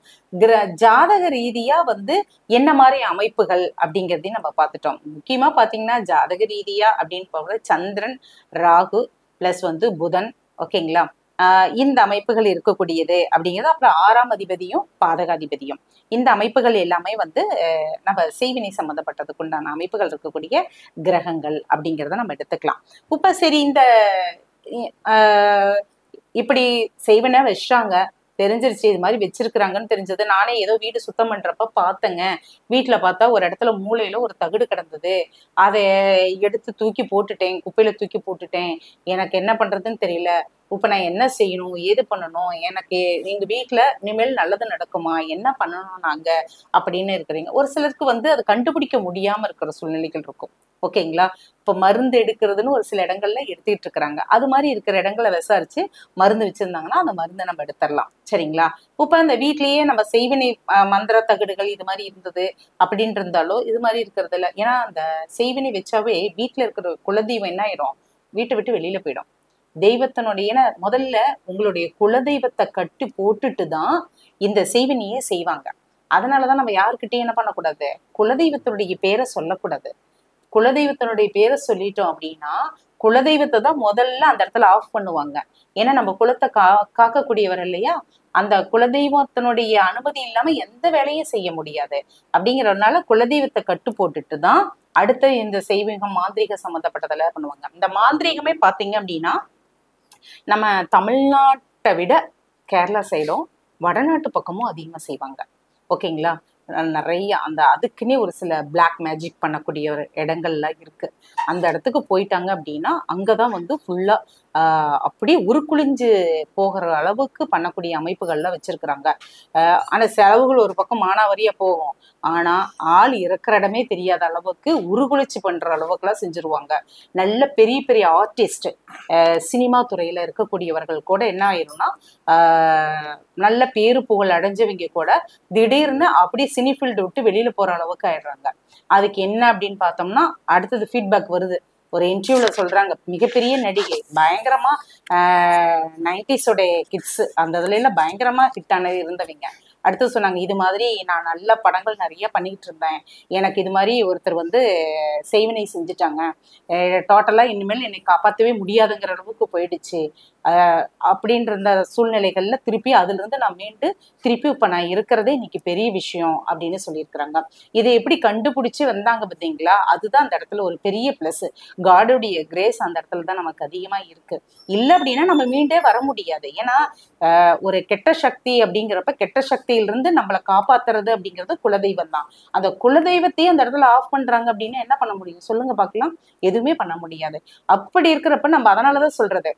S4: ஜாதக ரீதியா வந்து என்ன மாதிரி அமைப்புகள் அப்படிங்கிறதையும் நம்ம பார்த்துட்டோம். முக்கியமா பாத்தீங்கன்னா ஜாதக ரீதியா அப்படின்னு போகிறது சந்திரன் ராகு பிளஸ் வந்து புதன், ஓகேங்களா, இந்த அமைப்புகள் இருக்கக்கூடியது அப்படிங்கிறது. அப்புறம் 6ஆம் அதிபதியும் பாதகாதிபதியும், இந்த அமைப்புகள் எல்லாமே வந்து நம்ம செய்வினை சம்பந்தப்பட்டதுக்கு உண்டான அமைப்புகள் இருக்கக்கூடிய கிரகங்கள் அப்படிங்கிறத நம்ம எடுத்துக்கலாம். இப்ப சரி, இந்த இப்படி செய்வினை வச்சாங்க, தெரிஞ்சிருச்சு இது மாதிரி வச்சிருக்கிறாங்கன்னு தெரிஞ்சது. நானே ஏதோ வீடு சுத்தம் பண்றப்ப பார்த்தேங்க. வீட்டுல பார்த்தா ஒரு இடத்துல மூலையில ஒரு தகடு கிடந்தது. அதை எடுத்து தூக்கி போட்டுட்டேன், குப்பையில தூக்கி போட்டுட்டேன். எனக்கு என்ன பண்றதுன்னு தெரியல. இப்ப நான் என்ன செய்யணும், ஏது பண்ணணும், எனக்கு எங்க வீட்டுல இனிமேல் நல்லது நடக்குமா, என்ன பண்ணணும் நாங்க அப்படின்னு இருக்கிறீங்க. ஒரு சிலருக்கு வந்து அது கண்டுபிடிக்க முடியாம இருக்கிற சூழ்நிலைகள் இருக்கும். ஓகேங்களா? இப்ப மருந்து எடுக்கிறதுன்னு ஒரு சில இடங்கள்ல எடுத்துட்டு இருக்கிறாங்க. அது மாதிரி இருக்கிற இடங்களை விசாரிச்சு மருந்து வச்சிருந்தாங்கன்னா அந்த மருந்தை நம்ம எடுத்துடலாம். சரிங்களா? இப்ப அந்த வீட்லயே நம்ம செய்வினை மந்திர தகடுகள் இது மாதிரி இருந்தது அப்படின்னு இருந்தாலோ இது மாதிரி இருக்கிறது இல்ல. ஏன்னா அந்த செய்வினை வச்சாவே வீட்டுல இருக்கிற குலதெய்வம் என்ன ஆயிரும், வீட்டை விட்டு வெளியில போயிடும். தெய்வத்தினுடைய முதல்ல உங்களுடைய குலதெய்வத்தை கட்டி போட்டுட்டு தான் இந்த செய்வினையே செய்வாங்க. அதனாலதான் நம்ம யாருக்கிட்டையும் என்ன பண்ணக்கூடாது, குலதெய்வத்தினுடைய பேரை சொல்லக்கூடாது. குலதெய்வத்தினுடைய பேரை சொல்லிட்டோம் அப்படின்னா குலதெய்வத்தை தான் முதல்ல அந்த இடத்துல ஆஃப் பண்ணுவாங்க. ஏன்னா நம்ம குலத்தை காக்கக்கூடியவர் இல்லையா, அந்த குலதெய்வத்தினுடைய அனுமதி இல்லாம எந்த வேலையும் செய்ய முடியாது. அப்படிங்கிறதுனால குலதெய்வத்தை கட்டு போட்டுட்டு தான் அடுத்த இந்த செய்வீகம் மாந்திரிக சம்மந்தப்பட்டதெல்லாம் பண்ணுவாங்க. இந்த மாந்திரிகமே பாத்தீங்க அப்படின்னா நம்ம தமிழ்நாட்டை விட கேரளா சைடும் வடநாட்டு பக்கமும் அதிகமா செய்வாங்க. ஓகேங்களா? நிறைய அந்த அதுக்குன்னே ஒரு சில பிளாக் மேஜிக் பண்ணக்கூடிய ஒரு இடங்கள்லாம் இருக்கு. அந்த இடத்துக்கு போயிட்டாங்க அப்படின்னா அங்கதான் வந்து ஃபுல்லா அப்படியே உருக்குளிஞ்சு போகிற அளவுக்கு பண்ணக்கூடிய அமைப்புகள்லாம் வச்சிருக்கிறாங்க. ஆனா செலவுகள் ஒரு பக்கம் மானாவரியா போகும். ஆனா ஆள் இறக்குற இடமே தெரியாத அளவுக்கு உருகுளிச்சு பண்ற அளவுக்குலாம் செஞ்சிருவாங்க. நல்ல பெரிய பெரிய ஆர்டிஸ்ட், சினிமா துறையில இருக்கக்கூடியவர்கள் கூட என்ன ஆயிரும்னா நல்ல பேரு புகழ் அடைஞ்சவங்க கூட திடீர்னு அப்படியே சினி ஃபீல்டு விட்டு வெளியில போற அளவுக்கு ஆயிடுறாங்க. அதுக்கு என்ன அப்படின்னு பார்த்தோம்னா அடுத்தது ஃபீட்பேக் வருது. ஒரு இன்டர்வியூல சொல்றாங்க, மிகப்பெரிய நடிகை, பயங்கரமா 90s கிட்ஸ் அந்த இதுல எல்லாம் பயங்கரமா ஹிட் ஆன இருந்தவங்க. அடுத்து சொன்னாங்க, இது மாதிரி நான் நல்ல படங்கள் நிறைய பண்ணிட்டு இருந்தேன், எனக்கு இது மாதிரி ஒருத்தர் வந்து செய்வினை செஞ்சுட்டாங்க, டோட்டலா இனிமேல் என்னை காப்பாற்றவே முடியாதுங்கிற அளவுக்கு போயிடுச்சு. அப்படின்ற இந்த சூழ்நிலைகள்ல திருப்பி அதுல இருந்து நான் மீண்டு திருப்பி இப்ப நான் இருக்கிறதே இன்னைக்கு பெரிய விஷயம் அப்படின்னு சொல்லியிருக்கிறாங்க. இதை எப்படி கண்டுபிடிச்சு வந்தாங்க பார்த்தீங்களா? அதுதான் அந்த இடத்துல ஒரு பெரிய பிளஸ். காடுடைய கிரேஸ் அந்த இடத்துல தான் நமக்கு அதிகமா இருக்கு. இல்லை அப்படின்னா நம்ம மீண்டே வர முடியாது. ஏன்னா ஒரு கெட்ட சக்தி அப்படிங்கிறப்ப கெட்ட சக்தியிலிருந்து நம்மளை காப்பாத்துறது அப்படிங்கிறது குலதெய்வம் தான். அந்த குலதெய்வத்தையும் அந்த இடத்துல ஆஃப் பண்றாங்க அப்படின்னா என்ன பண்ண முடியும் சொல்லுங்க பார்க்கலாம்? எதுவுமே பண்ண முடியாது. அப்படி இருக்கிறப்ப நம்ம அதனாலதான் சொல்றது,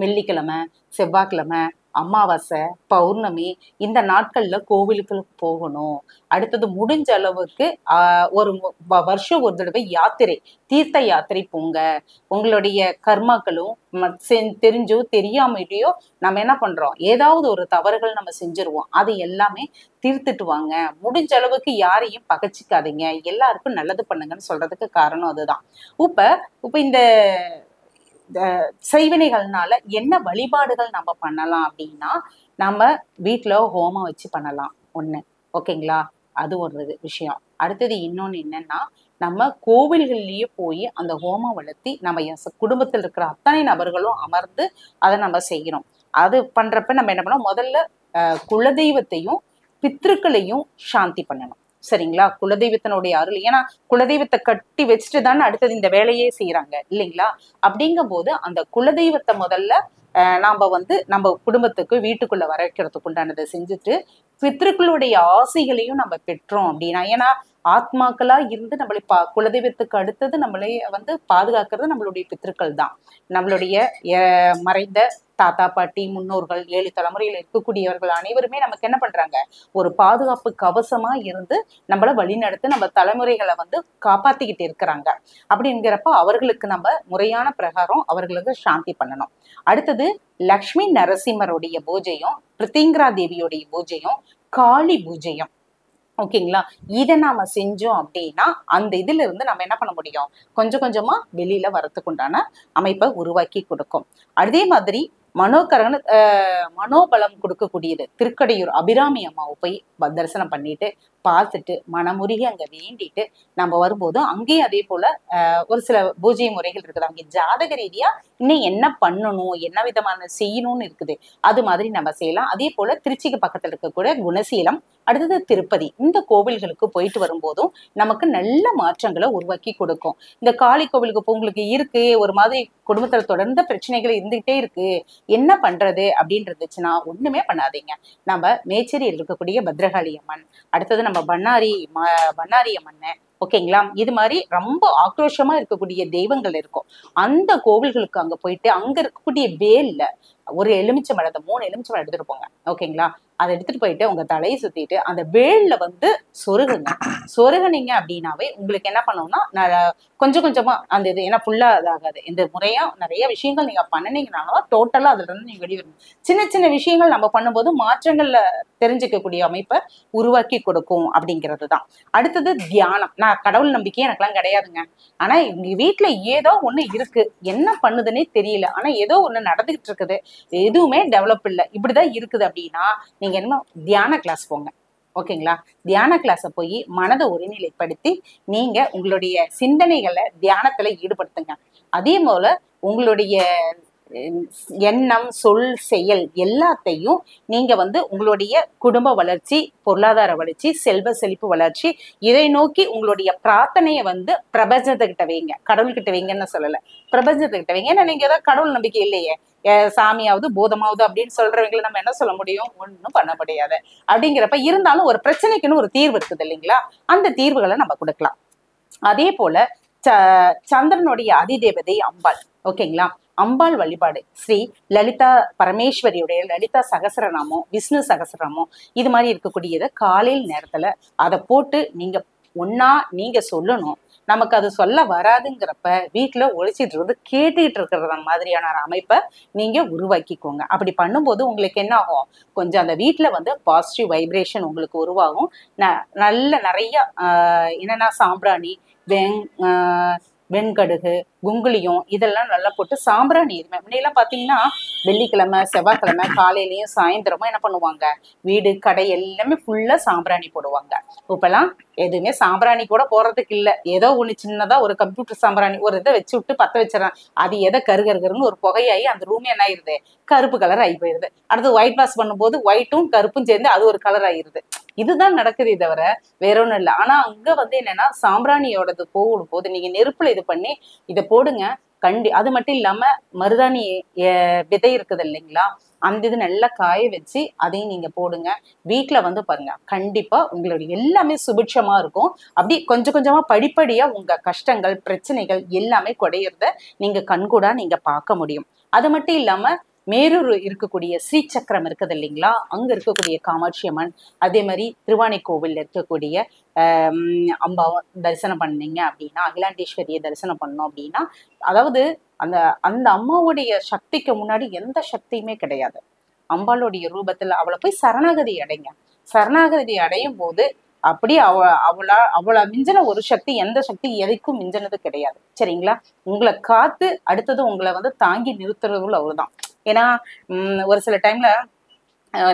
S4: வெள்ளிக்கிழமை, செவ்வாய்க்கிழமை, அமாவாசை, பௌர்ணமி இந்த நாட்கள்ல கோவிலுக்கு போகணும். அடுத்தது முடிஞ்ச அளவுக்கு ஒரு வருஷம் ஒரு தடவை யாத்திரை, தீர்த்த யாத்திரை போங்க. உங்களுடைய கர்மாக்களும் தெரிஞ்சோ தெரியாமலையோ நம்ம என்ன பண்றோம், ஏதாவது ஒரு தவறுகள் நம்ம செஞ்சிருவோம், அது எல்லாமே தீர்த்துட்டு வாங்க. முடிஞ்ச அளவுக்கு யாரையும் பகைச்சிக்காதீங்க, எல்லாருக்கும் நல்லது பண்ணுங்கன்னு சொல்றதுக்கு காரணம் அதுதான். இப்ப இந்த செய்வினைகள்னால என்ன வழிபாடுகள் நம்ம பண்ணலாம் அப்படின்னா, நம்ம வீட்டுல ஹோமம் வச்சு பண்ணலாம் ஒண்ணு. ஓகேங்களா? அது ஒரு விஷயம். அடுத்தது இன்னொன்னு என்னன்னா, நம்ம கோவில்கள்லயே போய் அந்த ஹோமம் வளர்த்தி நம்ம குடும்பத்தில் இருக்கிற அத்தனை நபர்களும் அமர்ந்து அதை நம்ம செய்யணும். அது பண்றப்ப நம்ம என்ன பண்ணோம், முதல்ல குலதெய்வத்தையும் பித்ருக்களையும் சாந்தி பண்ணணும். சரிங்களா? குலதெய்வத்தினுடைய அருள், ஏன்னா குலதெய்வத்தை கட்டி வச்சுட்டு தானே அடுத்தது இந்த வேலையே செய்யறாங்க இல்லைங்களா? அப்படிங்கும் போது அந்த குலதெய்வத்தை முதல்ல நாம வந்து நம்ம குடும்பத்துக்கு வீட்டுக்குள்ள வரைக்கிறதுக்கு உண்டானதை செஞ்சுட்டு பித்ருக்களுடைய ஆசைகளையும் நம்ம பெற்றோம் அப்படின்னா, ஏன்னா ஆத்மாக்களா இருந்து நம்மளை குலதெய்வத்துக்கு அடுத்தது நம்மளை வந்து பாதுகாக்கிறது நம்மளுடைய பித்ருக்கள் தான். நம்மளுடைய மறைந்த தாத்தா பாட்டி முன்னோர்கள் 7 தலைமுறையில் இருக்கக்கூடியவர்கள் அனைவருமே நமக்கு என்ன பண்றாங்க, ஒரு பாதுகாப்பு கவசமா இருந்து நம்மள வழிநடத்து நம்ம தலைமுறைகளை வந்து காப்பாத்திக்கிட்டு இருக்கிறாங்க. அப்படிங்கிறப்ப அவர்களுக்கு நம்ம முறையான பிரகாரம் அவர்களுக்கு சாந்தி பண்ணணும். அடுத்தது லக்ஷ்மி நரசிம்மருடைய பூஜையும், பிரித்திங்கரா தேவியோடைய பூஜையும், காளி பூஜையும். ஓகேங்களா? இதை நாம செஞ்சோம் அப்படின்னா அந்த இதுல இருந்து நம்ம என்ன பண்ண முடியும், கொஞ்சம் கொஞ்சமா வெளியில வரத்துக்கு உண்டான அமைப்பை உருவாக்கி கொடுக்கும். அதே மாதிரி மனோபலம் கொடுக்கக்கூடியது திருக்கடையூர் அபிராமி அம்மாவை போய் தரிசனம் பண்ணிட்டு பார்த்துட்டு மனமுருகி அங்க வேண்டிட்டு நம்ம வரும்போது அங்கேயும் அதே போல ஒரு சில பூஜை முறைகள் இருக்குது. அங்கே ஜாதக ரீதியா இன்னும் என்ன பண்ணணும், என்ன விதமான செய்யணும்னு இருக்குது, அது மாதிரி நம்ம செய்யலாம். அதே போல திருச்சிக்கு பக்கத்துல இருக்கக்கூடிய குணசீலம், அடுத்தது திருப்பதி, இந்த கோவில்களுக்கு போயிட்டு வரும்போதும் நமக்கு நல்ல மாற்றங்களை உருவாக்கி கொடுக்கும். இந்த காளி கோவிலுக்கு உங்களுக்கு இருக்கு ஒரு மாதிரி குடும்பத்துல தொடர்ந்த பிரச்சனைகள் இருந்துகிட்டே இருக்கு, என்ன பண்றது அப்படின்னு இருந்துச்சுன்னா ஒண்ணுமே பண்ணாதீங்க. நம்ம மேச்சேரியில் இருக்கக்கூடிய பத்ரகாளி அம்மன், அடுத்தது நம்ம பண்ணாரி அம்மன், ஓகேங்களா, இது மாதிரி ரொம்ப ஆக்ரோஷமா இருக்கக்கூடிய தெய்வங்கள் இருக்கும். அந்த கோவில்களுக்கு அங்க போயிட்டு அங்க இருக்கக்கூடிய வேல்ல ஒரு எலுமிச்சை மழத்தை 3 எலுமிச்சை மழை எடுத்துட்டு போங்க, ஓகேங்களா. அதை எடுத்துட்டு போயிட்டு உங்க தலையை சுத்திட்டு அந்த வேல்ல வந்து சொருகுங்க. சொருகுனீங்க அப்படின்னாவே உங்களுக்கு என்ன பண்ணணும்னா கொஞ்சம் கொஞ்சமா அந்த இது, ஏன்னா ஃபுல்லா இதாகாது. இந்த முறையா நிறைய விஷயங்கள் நீங்க பண்ணினீங்கனாலும் டோட்டலா அதுல இருந்து நீங்க வெளிவரணும். சின்ன சின்ன விஷயங்கள் நம்ம பண்ணும்போது மாற்றங்கள்ல தெரிஞ்சுக்கக்கூடிய அமைப்பை உருவாக்கி கொடுக்கும் அப்படிங்கிறது தான். அடுத்தது தியானம். நான் கடவுள் நம்பிக்கை எனக்கெல்லாம் கிடையாதுங்க. ஆனா எங்க வீட்டுல ஏதோ ஒண்ணு இருக்கு, என்ன பண்ணுதுன்னே தெரியல, ஆனா ஏதோ ஒண்ணு நடந்துகிட்டு இருக்குது, எதுவுமே டெவலப் இல்லை, இப்படிதான் இருக்குது அப்படின்னா நீங்க என்ன தியான கிளாஸ் போங்க, ஓகேங்களா. தியான கிளாஸ போய் மனதை ஒருநிலைப்படுத்தி நீங்க உங்களுடைய சிந்தனைகளை தியானத்துல ஈடுபடுத்துங்க. அதே போல உங்களுடைய எண்ணம், சொல், செயல் எல்லாத்தையும் நீங்க வந்து உங்களுடைய குடும்ப வளர்ச்சி, பொருளாதார வளர்ச்சி, செல்வ செழிப்பு வளர்ச்சி, இதை நோக்கி உங்களுடைய பிரார்த்தனையை வந்து பிரபஞ்சத்துக்கிட்ட வைங்க. கடவுள்கிட்ட வைங்கன்னு சொல்லல, பிரபஞ்சத்துக்கிட்ட வைங்க. ஏன்னா நீங்க ஏதாவது கடவுள் நம்பிக்கை இல்லையே, சாமியாவது பூதமாவது அப்படின்னு சொல்றவங்களை நம்ம என்ன சொல்ல முடியும், ஒன்றும் பண்ண முடியாது. அப்படிங்கிறப்ப இருந்தாலும் ஒரு பிரச்சனைக்குன்னு ஒரு தீர்வு இருக்குது இல்லைங்களா, அந்த தீர்வுகளை நம்ம கொடுக்கலாம். அதே போல சந்திரனுடைய அதிதேவதை அம்பாள், ஓகேங்களா. அம்பாள் வழிபாடு ஸ்ரீ லலிதா பரமேஸ்வரியுடைய லலிதா சகசரநாமம், விஷ்ணு சகசரநாமம், இது மாதிரி இருக்கக்கூடியதை காலையில் நேரத்துல அதை போட்டு நீங்க ஒன்னா நீங்க சொல்லணும். நமக்கு அது சொல்ல வராதுங்கிறப்ப வீட்டுல ஒழிச்சிட்டு இருந்து கேட்டுக்கிட்டு இருக்கிற மாதிரியான ஒரு அமைப்பை நீங்க உருவாக்கிக்கோங்க. அப்படி பண்ணும்போது உங்களுக்கு என்ன ஆகும், கொஞ்சம் அந்த வீட்டுல வந்து பாசிட்டிவ் வைப்ரேஷன் உங்களுக்கு உருவாகும். நல்ல நிறைய என்னன்னா சாம்பிராணி, வெண்கடுகு, குங்குளியம் இதெல்லாம் நல்லா போட்டு சாம்பிராணி, முன்னையெல்லாம் பாத்தீங்கன்னா வெள்ளிக்கிழமை செவ்வாய்க்கிழமை காலையிலயும் சாயந்தரமும் என்ன பண்ணுவாங்க, வீடு கடை எல்லாமே ஃபுல்லா சாம்பிராணி போடுவாங்க. இப்பெல்லாம் எதுவுமே சாம்பிராணி கூட போடுறதுக்கு இல்லை, ஏதோ ஒண்ணு சின்னதா ஒரு கம்ப்யூட்டர் சாம்பிராணி ஒரு இதை வச்சு விட்டு பத்த வச்சிடறான், அது எதை கருகருன்னு ஒரு புகையாயி அந்த ரூம் என்ன ஆயிருது, கருப்பு கலர் ஆகி போயிருது. அடுத்து ஒயிட் வாஷ் பண்ணும்போது ஒயிட்டும் கருப்பும் சேர்ந்து அது ஒரு கலர் ஆயிருது. இதுதான் நடக்குதே தவிர வேற ஒண்ணும் இல்லை. ஆனா அங்க வந்து என்னன்னா சாம்பிராணியோடது போடும் போது நீங்க நெருப்புல இது பண்ணி இதை போடுங்க. அது மட்டும் இல்லாம மருதாணி விதை இருக்குது இல்லைங்களா, அந்த இது நல்லா காய வச்சு அதையும் நீங்க போடுங்க. வீட்டுல வந்து பாருங்க, கண்டிப்பா உங்களுடைய எல்லாமே சுபிட்சமா இருக்கும். அப்படி கொஞ்சம் கொஞ்சமா படிப்படியா உங்க கஷ்டங்கள் பிரச்சனைகள் எல்லாமே குறையிறத நீங்க கண்கூடா நீங்க பார்க்க முடியும். அது மட்டும் இல்லாம மேரூர் இருக்கக்கூடிய ஸ்ரீசக்கரம் இருக்குது இல்லைங்களா, அங்க இருக்கக்கூடிய காமாட்சி அம்மன், அதே மாதிரி திருவானைக்கோவில்ல இருக்கக்கூடிய அம்பாவை தரிசனம் பண்ணீங்க அப்படின்னா, அகிலாண்டேஸ்வரியை தரிசனம் பண்ணோம் அப்படின்னா, அதாவது அந்த அந்த அம்மாவுடைய சக்திக்கு முன்னாடி எந்த சக்தியுமே கிடையாது. அம்பாளுடைய ரூபத்துல அவளை போய் சரணாகதி அடைங்க. சரணாகதி அடையும் போது அப்படியே அவளை மிஞ்சின ஒரு சக்தி, எந்த சக்தி எதைக்கும் மிஞ்சினது கிடையாது, சரிங்களா. உங்களை காத்து அடுத்தது உங்களை வந்து தாங்கி நிறுத்துறதுல அவர்தான். ஏன்னா ஒரு சில டைம்ல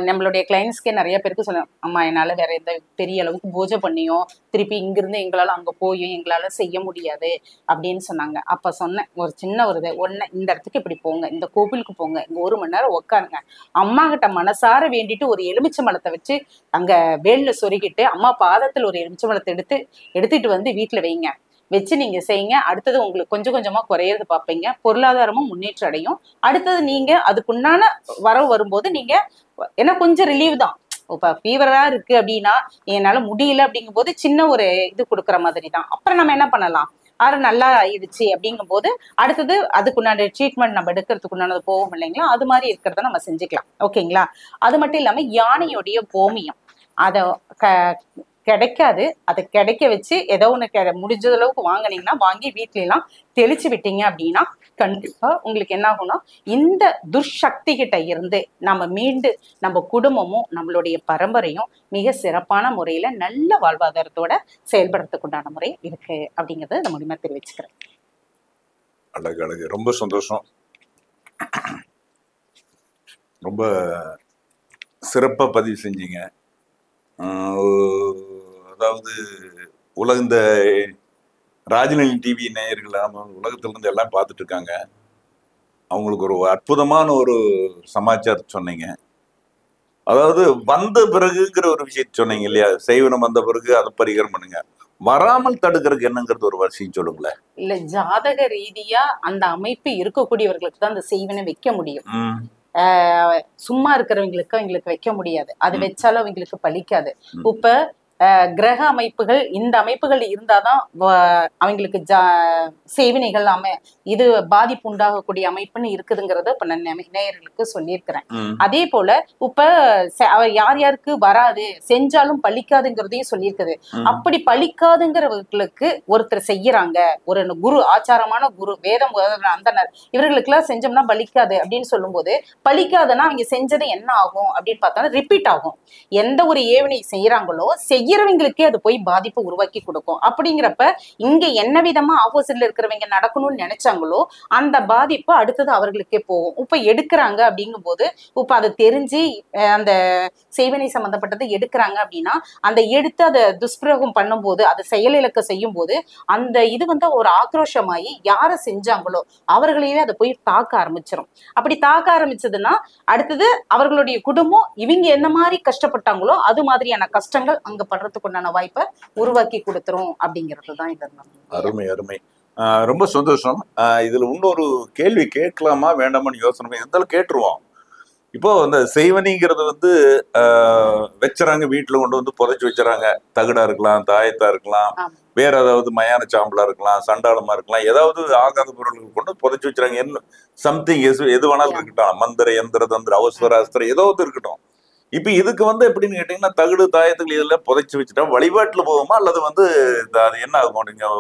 S4: நம்மளுடைய கிளைண்ட்ஸ்க்கே நிறைய பேருக்கு சொன்னேன், அம்மா என்னால வேற எந்த பெரிய அளவுக்கு பூஜை பண்ணியும் திருப்பி இங்கிருந்து எங்களால அங்க போயும் எங்களால செய்ய முடியாது அப்படின்னு சொன்னாங்க. அப்ப சொன்னேன், ஒரு சின்ன ஒரு ஒன்னு, இந்த இடத்துக்கு இப்படி போங்க, இந்த கோவிலுக்கு போங்க, இங்க 1 மணி நேரம் உட்காருங்க, அம்மா கிட்ட மனசார வேண்டிட்டு ஒரு எலுமிச்சை மலத்தை வச்சு அங்க வேல்ல சொருகிட்டு அம்மா பாதத்துல ஒரு எலுமிச்சை மலத்தை எடுத்துட்டு வந்து வீட்டுல வைங்க, வச்சு நீங்க செய்யுங்க. அடுத்தது உங்களுக்கு கொஞ்சம் கொஞ்சமா குறையிறது பார்ப்பீங்க, பொருளாதாரமும் முன்னேற்றம் அடையும். அடுத்தது நீங்க அதுக்குண்டான வரவு வரும்போது நீங்க ஏன்னா கொஞ்சம் ரிலீவ் தான். இப்ப ஃபீவரா இருக்கு அப்படின்னா என்னால முடியல அப்படிங்கும் போது சின்ன ஒரு இது கொடுக்குற மாதிரி தான். அப்புறம் நம்ம என்ன பண்ணலாம், நல்லா ஆயிடுச்சு அப்படிங்கும் போது அடுத்தது அதுக்குண்டான ட்ரீட்மெண்ட் நம்ம எடுக்கிறதுக்குண்டானது போகும் இல்லைங்களா, அது மாதிரி இருக்கிறத நம்ம செஞ்சுக்கலாம், ஓகேங்களா. அது மட்டும் இல்லாம யானையோடைய கோமியம் அதை கிடைக்காது, அதை கிடைக்க வச்சு ஏதோ ஒண்ணு முடிஞ்ச அளவுக்கு வாங்கினீங்கன்னா வாங்கி வீட்ல எல்லாம் தெளிச்சு விட்டீங்க அப்படின்னா கண்டிப்பா உங்களுக்கு என்ன ஆகும்னா, இந்த துர்சக்தி கிட்ட இருந்து நம்ம மீண்டு நம்ம குடும்பமும் நம்மளுடைய பரம்பரையும் மிக சிறப்பான முறையில நல்ல வாழ்வாதாரத்தோட செயல்படுறதுக்கு உண்டான முறை இருக்கு அப்படிங்கறத இந்த மூலமா தெரிவிச்சுக்கிறேன்.
S3: அழகு, ரொம்ப சந்தோஷம். ரொம்ப சிறப்பா பதிவு செஞ்சீங்க. அதாவது இந்த ராஜநிலை டிவி நேயர்கள் உலகத்துல இருந்து எல்லாம் பார்த்துட்டு இருக்காங்க. அவங்களுக்கு ஒரு அற்புதமான ஒரு சமாச்சாரம் சொன்னீங்க. அதாவது வந்த பிறகுங்கிற ஒரு விஷயத்த சொன்னீங்க இல்லையா? செய்வனம் வந்த பிறகு அதை பரிகாரம் பண்ணுங்க. வராமல் தடுக்கிறதுக்கு என்னங்கிறது ஒரு விஷயம் சொல்லுங்களேன்.
S4: இல்ல, ஜாதக ரீதியா அந்த அமைப்பு இருக்கக்கூடியவர்களுக்கு தான் அந்த செய்வனை வைக்க முடியும். சும்மா இருக்கிறவங்களுக்கு அவங்களுக்கு வைக்க முடியாது. அது வச்சாலும் அவங்களுக்கு பலிக்காது. இப்ப கிரக அமைப்புகள், இந்த அமைப்புகள் இருந்தாதான் அவங்களுக்கு செய்வினைகள் இது பாதிப்பு உண்டாகக்கூடிய அமைப்புன்னு இருக்குதுங்கிறத இப்ப நான் நேயர்களுக்கு சொல்லியிருக்கிறேன். அதே போல இப்ப யார் யாருக்கு வராது, செஞ்சாலும் பலிக்காதுங்கிறதையும் சொல்லியிருக்குது. அப்படி பலிக்காதுங்கிறவர்களுக்கு ஒருத்தர் செய்யறாங்க, ஒரு குரு, ஆச்சாரமான குரு, வேதம் அந்தனர், இவர்களுக்கு எல்லாம் செஞ்சோம்னா பலிக்காது அப்படின்னு சொல்லும் போது, பலிக்காதுன்னா அவங்க செஞ்சது என்ன ஆகும் அப்படின்னு பார்த்தா ரிப்பீட் ஆகும். எந்த ஒரு ஏவனை செய்யறாங்களோ செய்யறவங்களுக்கே அது போய் பாதிப்பை உருவாக்கி கொடுக்கும். அப்படிங்கிறப்ப இங்க என்ன விதமா ஆப்போசிட்ல இருக்கிறவங்க நடக்கணும்னு நினைச்சாங்களோ அந்த பாதிப்பு அடுத்தது அவர்களுக்கே போகும். இப்ப எடுக்கிறாங்க அப்படிங்கும் போது, இப்ப அதை தெரிஞ்சு அந்த செய்வனை சம்பந்தப்பட்டதை எடுக்கிறாங்க அப்படின்னா, அந்த எடுத்து அதை துஷ்பிரயோகம் பண்ணும் போது, அதை செயலிழக்க செய்யும் போது, அந்த இது ஒரு ஆக்ரோஷமாயி யாரை செஞ்சாங்களோ அவர்களையே அதை போய் தாக்க ஆரம்பிச்சிடும். அப்படி தாக்க ஆரம்பிச்சதுன்னா அடுத்தது அவர்களுடைய குடும்பம் இவங்க என்ன மாதிரி கஷ்டப்பட்டாங்களோ அது மாதிரியான கஷ்டங்கள் அங்க படுறதுக்கு உண்டான வாய்ப்பை உருவாக்கி கொடுத்துரும் அப்படிங்கிறது தான் இது.
S3: அருமை அருமை, ரொம்ப சந்தோஷம். இதுல இன்னொரு கேள்வி கேட்கலாமா வேண்டாமான்னு யோசனை இருந்தாலும் கேட்டுருவோம். இப்போ இந்த செய்வனிங்கிறது வச்சுறாங்க, வீட்டுல கொண்டு வந்து புதைச்சு வச்சுறாங்க. தகுடா இருக்கலாம், தாயத்தா இருக்கலாம், வேற ஏதாவது மயான சாம்பலா இருக்கலாம், சண்டாளமா இருக்கலாம், ஏதாவது ஆகாத பொருள்கள் கொண்டு புதைச்சு வச்சுறாங்க. என்ன சம்திங் எது வேணாலும் இருக்கட்டும், மந்திர யந்திர தந்திர அவசர அஸ்திரம் ஏதாவது இருக்கட்டும். இப்ப இதுக்கு எப்படின்னு கேட்டீங்கன்னா, தகுடு தாயத்துகள் இதெல்லாம் புதைச்சு வச்சுட்டா வழிபாட்டுல போகுமா, அல்லது அது என்ன ஆகும்? நீங்க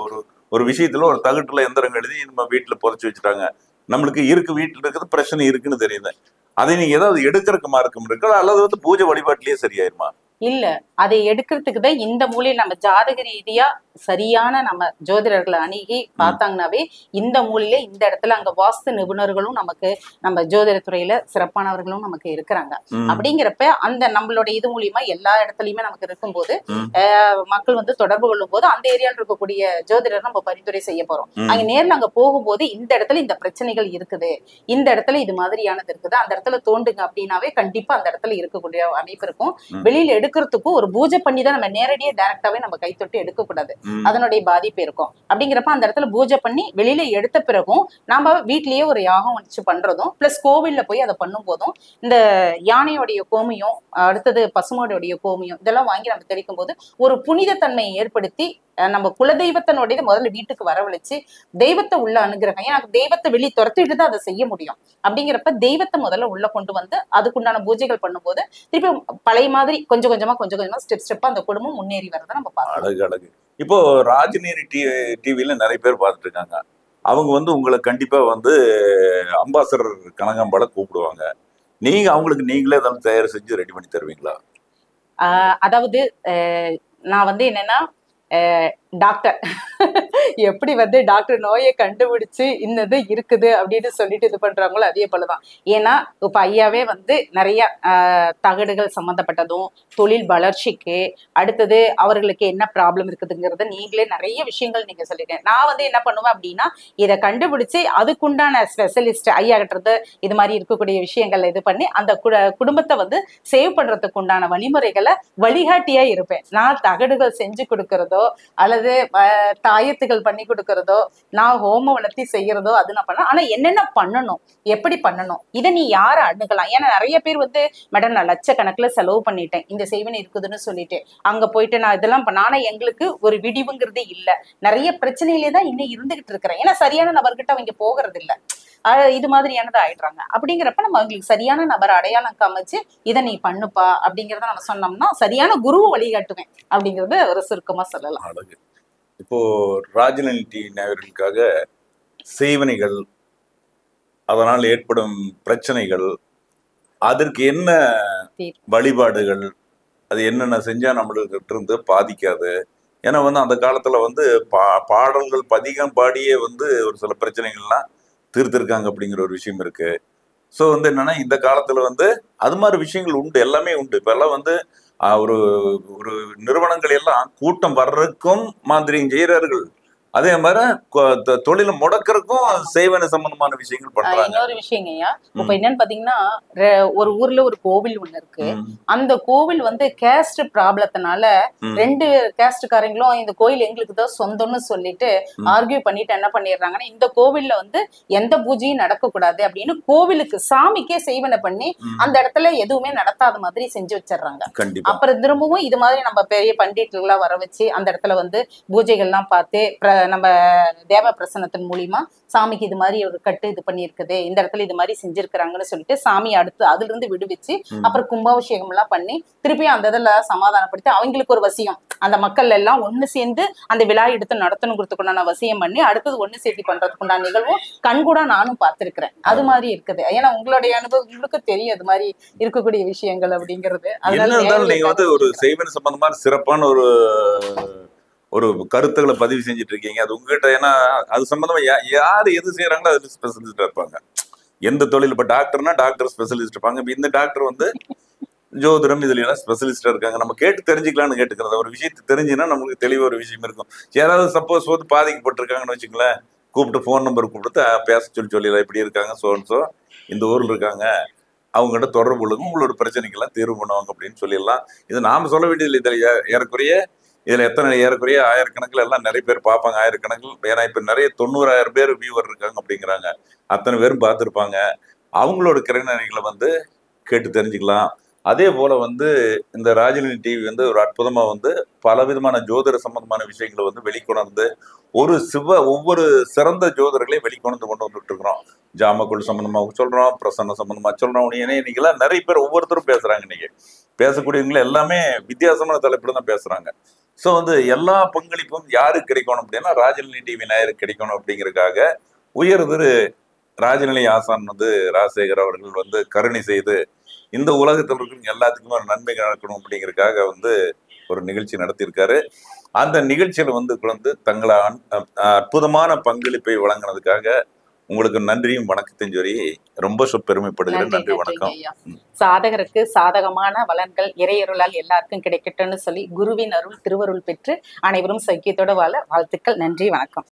S3: ஒரு விஷயத்துல ஒரு தகுட்டுல எந்திரம் எழுதி நம்ம வீட்டுல புதைச்சு வச்சுட்டாங்க, நம்மளுக்கு வீட்டுல இருக்கிறது பிரச்சனை இருக்குன்னு தெரியுது, அதை நீங்க ஏதாவது எடுக்கிறதுக்கு மார்க்கம் இருக்கா, அல்லது பூஜை வழிபாட்டிலேயே சரியாயிருமா?
S4: இல்ல, அதை எடுக்கிறதுக்கு தான் இந்த மூலையில் நம்ம ஜாதக ரீதியா சரியான நம்ம ஜோதிடர்களை அணுகி பார்த்தாங்கன்னாவே இந்த மூலையில இந்த இடத்துல அங்க வாஸ்து நிபுணர்களும் நமக்கு, நம்ம ஜோதிட துறையில சிறப்பானவர்களும் நமக்கு இருக்கிறாங்க. அப்படிங்கிறப்ப அந்த நம்மளோட இது மூலியமா எல்லா இடத்துலயுமே நமக்கு இருக்கும்போது மக்கள் தொடர்பு கொள்ளும் போது அந்த ஏரியாவில் இருக்கக்கூடிய ஜோதிடர் நம்ம பரிந்துரை செய்ய போறோம். அங்க நேர்ல அங்க போகும்போது இந்த இடத்துல இந்த பிரச்சனைகள் இருக்குது, இந்த இடத்துல இது மாதிரியானது இருக்குது, அந்த இடத்துல தோண்டுங்க அப்படின்னாவே கண்டிப்பா அந்த இடத்துல இருக்கக்கூடிய அமைப்பு இருக்கும். வெளியில எடுக்கிறதுக்கும் ஒரு பூஜை பண்ணி தான் நம்ம நேரடியாக டைரக்டாவே நம்ம கை தொட்டு எடுக்கக்கூடாது, அதனுடைய பாதிப்பு இருக்கும். அப்படிங்கிறப்ப அந்த இடத்துல பூஜை பண்ணி வெளியில எடுத்த பிறகும் நாம வீட்லயே ஒரு யாகம் வச்சு பண்றதும் பிளஸ் கோவில்ல போய் அதை பண்ணும் போதும் இந்த யானையோடைய கோமியம், அடுத்தது பசுமாடுடைய கோமியம் இதெல்லாம் வாங்கி நம்ம தெளிக்கும் போது ஒரு புனித தன்மையை ஏற்படுத்தி நம்ம குலதெய்வத்தினுடைய முதல்ல வீட்டுக்கு வரவழைச்சு தெய்வத்தை உள்ள அனுகிரகம், ஏன்னா தெய்வத்தை வெளியே துரத்திட்டு தான் அதை செய்ய முடியும். அப்படிங்கிறப்ப தெய்வத்தை முதல்ல உள்ள கொண்டு வந்து அதுக்குண்டான பூஜைகள் பண்ணும்போது திருப்பி பழைய மாதிரி கொஞ்சம் கொஞ்சமா ஸ்டெப்பா அந்த குடும்பம் முன்னேறி வரதை நம்ம பார்க்கலாம்.
S3: அழகு. இப்போ ராஜநீரி டிவில நிறைய பேர் பார்த்துட்டு இருக்காங்க. அவங்க உங்களை கண்டிப்பா அம்பாசடர் கனகாம்பால கூப்பிடுவாங்க. நீங்க அவங்களுக்கு நீங்களே தான் தயார் செஞ்சு ரெடி பண்ணி தருவீங்களா?
S4: அதாவது நான் என்னன்னா டாக்டர் எப்படி டாக்டர் நோயை கண்டுபிடிச்சு இந்த இருக்குது அப்படின்னு சொல்லிட்டு இது பண்றாங்களோ அதே போலதான். ஏன்னா இப்ப ஐயாவே நிறைய தகடுகள் சம்பந்தப்பட்டதும் தொழில் வளர்ச்சிக்கு அடுத்தது அவர்களுக்கு என்ன ப்ராப்ளம் இருக்குதுங்கிறத நீங்களே நிறைய விஷயங்கள் நீங்க சொல்லிட்டேன். நான் என்ன பண்ணுவேன் அப்படின்னா இதை கண்டுபிடிச்சு அதுக்குண்டான ஸ்பெஷலிஸ்ட் ஐயா கிட்டது இது மாதிரி இருக்கக்கூடிய விஷயங்கள் இது பண்ணி அந்த குடும்பத்தை சேவ் பண்றதுக்கு உண்டான வழிமுறைகளை வழிகாட்டியா இருப்பேன். நான் தகடுகள் செஞ்சு கொடுக்கறதோ அல்லது தாயத்துகள் பண்ணி கொடுக்கறதோ நான் ஹோமம் வளர்த்தி செய்யறதோ அது நான் பண்ண. ஆனா என்னென்ன பண்ணணும், எப்படி பண்ணணும், இதை நீ யார அணுகலாம்? ஏன்னா நிறைய பேர் மேடம் நான் லட்சக்கணக்குல செலவு பண்ணிட்டேன் இந்த செய்வனை இருக்குதுன்னு சொல்லிட்டு அங்க போயிட்டு நான் இதெல்லாம் பண்ண, ஆனா எங்களுக்கு ஒரு விடிவுங்கிறது இல்ல, நிறைய பிரச்சனையிலே தான் இன்னும் இருந்துகிட்டு இருக்கிறேன். ஏன்னா சரியான நபர்கிட்ட அவங்க போகிறது இல்லை, இது மாதிரியானது ஆயிடுறாங்க. அப்படிங்கிறப்ப நம்ம அவங்களுக்கு சரியான நபர் அடையாளம் காமிச்சு இதை நீ பண்ணுப்பா அப்படிங்கிறத நம்ம சொன்னோம்னா சரியான குருவை வழிகாட்டுவேன் அப்படிங்கறத ஒரு சுருக்கமா சொல்லலாம்.
S3: அழகு. இப்போ ராஜநிலை டிவி நேயர்களுக்காக செய்வனைகள், அதனால் ஏற்படும் பிரச்சனைகள், அதற்கு என்ன வழிபாடுகள், அது என்னென்ன செஞ்சா நம்மளுக்கு இருந்து பாதிக்காது? ஏன்னா அந்த காலத்துல பாடல்கள் பதிகம் பாடியே ஒரு சில பிரச்சனைகள்லாம் தீர்த்திருக்காங்க அப்படிங்கிற ஒரு விஷயம் இருக்கு. ஸோ என்னன்னா இந்த காலத்துல அது மாதிரி விஷயங்கள் உண்டு, எல்லாமே உண்டு. இப்ப எல்லாம் ஒரு ஒரு நிறுவனங்கள் எல்லாம் கூட்டம் வர்றதுக்கும் மாந்திரிகம் செய்யறார்கள், அதே மாதிரி தொழிலை முடக்கிறதுக்கும் செய்வன சம்பந்தமான விஷயங்கள் பண்றாங்க.
S4: இன்னொரு விஷயங்க ஐயா, இப்ப என்னன்னு பாத்தீங்கன்னா ஒரு ஊர்ல ஒரு கோவில் ஒண்ணு இருக்கு. அந்த கோவில் வந்து கேஸ்ட் ப்ராப்ளத்தினால 2 கேஸ்ட்காரங்களும் இந்த கோயில் எங்களுக்கு தான் சொந்தம்னு சொல்லிட்டு ஆர்கியூ பண்ணிட்டு என்ன பண்ணிடுறாங்கன்னா, இந்த கோவில்ல வந்து எந்த பூஜையும் நடக்கக்கூடாது அப்படின்னு கோவிலுக்கு சாமிக்கே செய்வனை பண்ணி அந்த இடத்துல எதுவுமே நடத்தாத மாதிரி செஞ்சு வச்சிடுறாங்க. அப்புறம் திரும்பவும் இது மாதிரி நம்ம பெரிய பண்டிட்களா வர வச்சு அந்த இடத்துல வந்து பூஜைகள்லாம் பார்த்து நம்ம தேவ பிரசன்னத்தின் மூலியமா சாமிக்கு இது மாதிரி ஒரு கட்டு இது பண்ணியிருக்குது, இந்த இடத்துல இது மாதிரி செஞ்சிருக்கிறாங்கன்னு சொல்லிட்டு சாமி அடுத்து அதுல இருந்து விடுவிச்சு அப்புறம் கும்பாபிஷேகம் எல்லாம் பண்ணி திருப்பியும் அந்த இதுல சமாதானப்படுத்தி அவங்களுக்கு ஒரு வசியம், அந்த மக்கள் எல்லாம் ஒண்ணு சேர்ந்து அந்த விழா எடுத்து நடத்தணுங்கிறதுக்குண்டான வசியம் பண்ணி அடுத்தது ஒண்ணு சேர்த்து பண்றதுக்குண்டான நிகழ்வும் கண்கூட நானும் பார்த்திருக்கிறேன். அது மாதிரி இருக்குது. ஏன்னா உங்களுடைய அனுபவம் உங்களுக்கு தெரியும் அது மாதிரி இருக்கக்கூடிய விஷயங்கள் அப்படிங்கிறது.
S3: அதனால நீங்க வந்து ஒரு செய்வன சம்பந்தமான சிறப்பான ஒரு கருத்துக்களை பதிவு செஞ்சுட்டு இருக்கீங்க. அது உங்ககிட்ட, ஏன்னா அது சம்பந்தமா யாரு எது செய்யறாங்களோ அதுல ஸ்பெஷலிஸ்டா இருப்பாங்க. எந்த தொழில், இப்ப டாக்டர்னா டாக்டர் ஸ்பெஷலிஸ்ட் இருப்பாங்க. இப்ப இந்த டாக்டர் வந்து ஜோதிடம் இதுல எல்லாம் ஸ்பெஷலிஸ்டா இருக்காங்க. நம்ம கேட்டு தெரிஞ்சுக்கலாம்னு கேட்டுக்கிறது. ஒரு விஷயத்தை தெரிஞ்சுன்னா நமக்கு தெளிவா ஒரு விஷயம் இருக்கும். யாராவது சப்போஸ் வந்து பாதிக்கப்பட்டிருக்காங்கன்னு வச்சுங்களேன், கூப்பிட்டு ஃபோன் நம்பர் கூப்பிட்டு பேச சொல்லிடலாம், இப்படி இருக்காங்க, சோ இந்த ஊர்ல இருக்காங்க, அவங்ககிட்ட தொடர்பு கொள்ளுங்க, உங்களோட பிரச்சனைக்கெல்லாம் தீர்வு பண்ணுவாங்க அப்படின்னு சொல்லிடலாம். இது நாம சொல்ல வேண்டியது இல்லை. ஏறக்குறைய இதுல ஏறக்குறைய ஆயிரக்கணக்கில் எல்லாம் நிறைய பேர் பார்ப்பாங்க, ஆயிரக்கணக்கில். ஏன்னா இப்ப நிறைய 90,000 பேர் வியூவர் இருக்காங்க அப்படிங்கிறாங்க. அத்தனை பேரும் பார்த்துருப்பாங்க. அவங்களோட கிரகநிலைகளை வந்து கேட்டு தெரிஞ்சுக்கலாம். அதே போல வந்து இந்த ராஜநிலை டிவி வந்து ஒரு அற்புதமா வந்து பலவிதமான ஜோதிட சம்பந்தமான விஷயங்களை வந்து வெளிக்கொணர்ந்து ஒவ்வொரு சிறந்த ஜோதிடர்களையும் வெளிக்கொணர்ந்து கொண்டு வந்துட்டு இருக்கிறோம். ஜாமக்குள் சம்பந்தமா சொல்றோம், பிரசன்ன சம்பந்தமா சொல்றோம். இன்னைக்கெல்லாம் நிறைய பேர் ஒவ்வொருத்தரும் பேசுறாங்க. இன்னைக்கு பேசக்கூடியவங்களை எல்லாமே வித்தியாசமான தலைப்புல தான் பேசுறாங்க. ஸோ வந்து எல்லா பங்களிப்பும் யாருக்கு கிடைக்கணும் அப்படின்னா ராஜநிலை டிவி நேயருக்கு கிடைக்கணும் அப்படிங்கிறதுக்காக உயர்திரு ராஜநிலை ஆசான் வந்து ராஜசேகர் அவர்கள் வந்து கருணை செய்து இந்த உலகத்தில் இருக்கிற எல்லாத்துக்குமே ஒரு நன்மை நடக்கணும் அப்படிங்கிறதுக்காக வந்து ஒரு நிகழ்ச்சி நடத்தியிருக்காரு. அந்த நிகழ்ச்சியில வந்து தங்களை அற்புதமான பங்களிப்பை வழங்கினதுக்காக உங்களுக்கு நன்றியும் வணக்கத்தையும் சொல்லி ரொம்ப பெருமைப்படுகிறேன். நன்றி, வணக்கம்.
S4: சாதகருக்கு சாதகமான பலன்கள் இறையருளால் எல்லாருக்கும் கிடைக்கட்டும்னு சொல்லி குருவின் அருள் திருவருள் பெற்று அனைவரும் சக்கியத்தோட வாழ வாழ்த்துக்கள். நன்றி, வணக்கம்.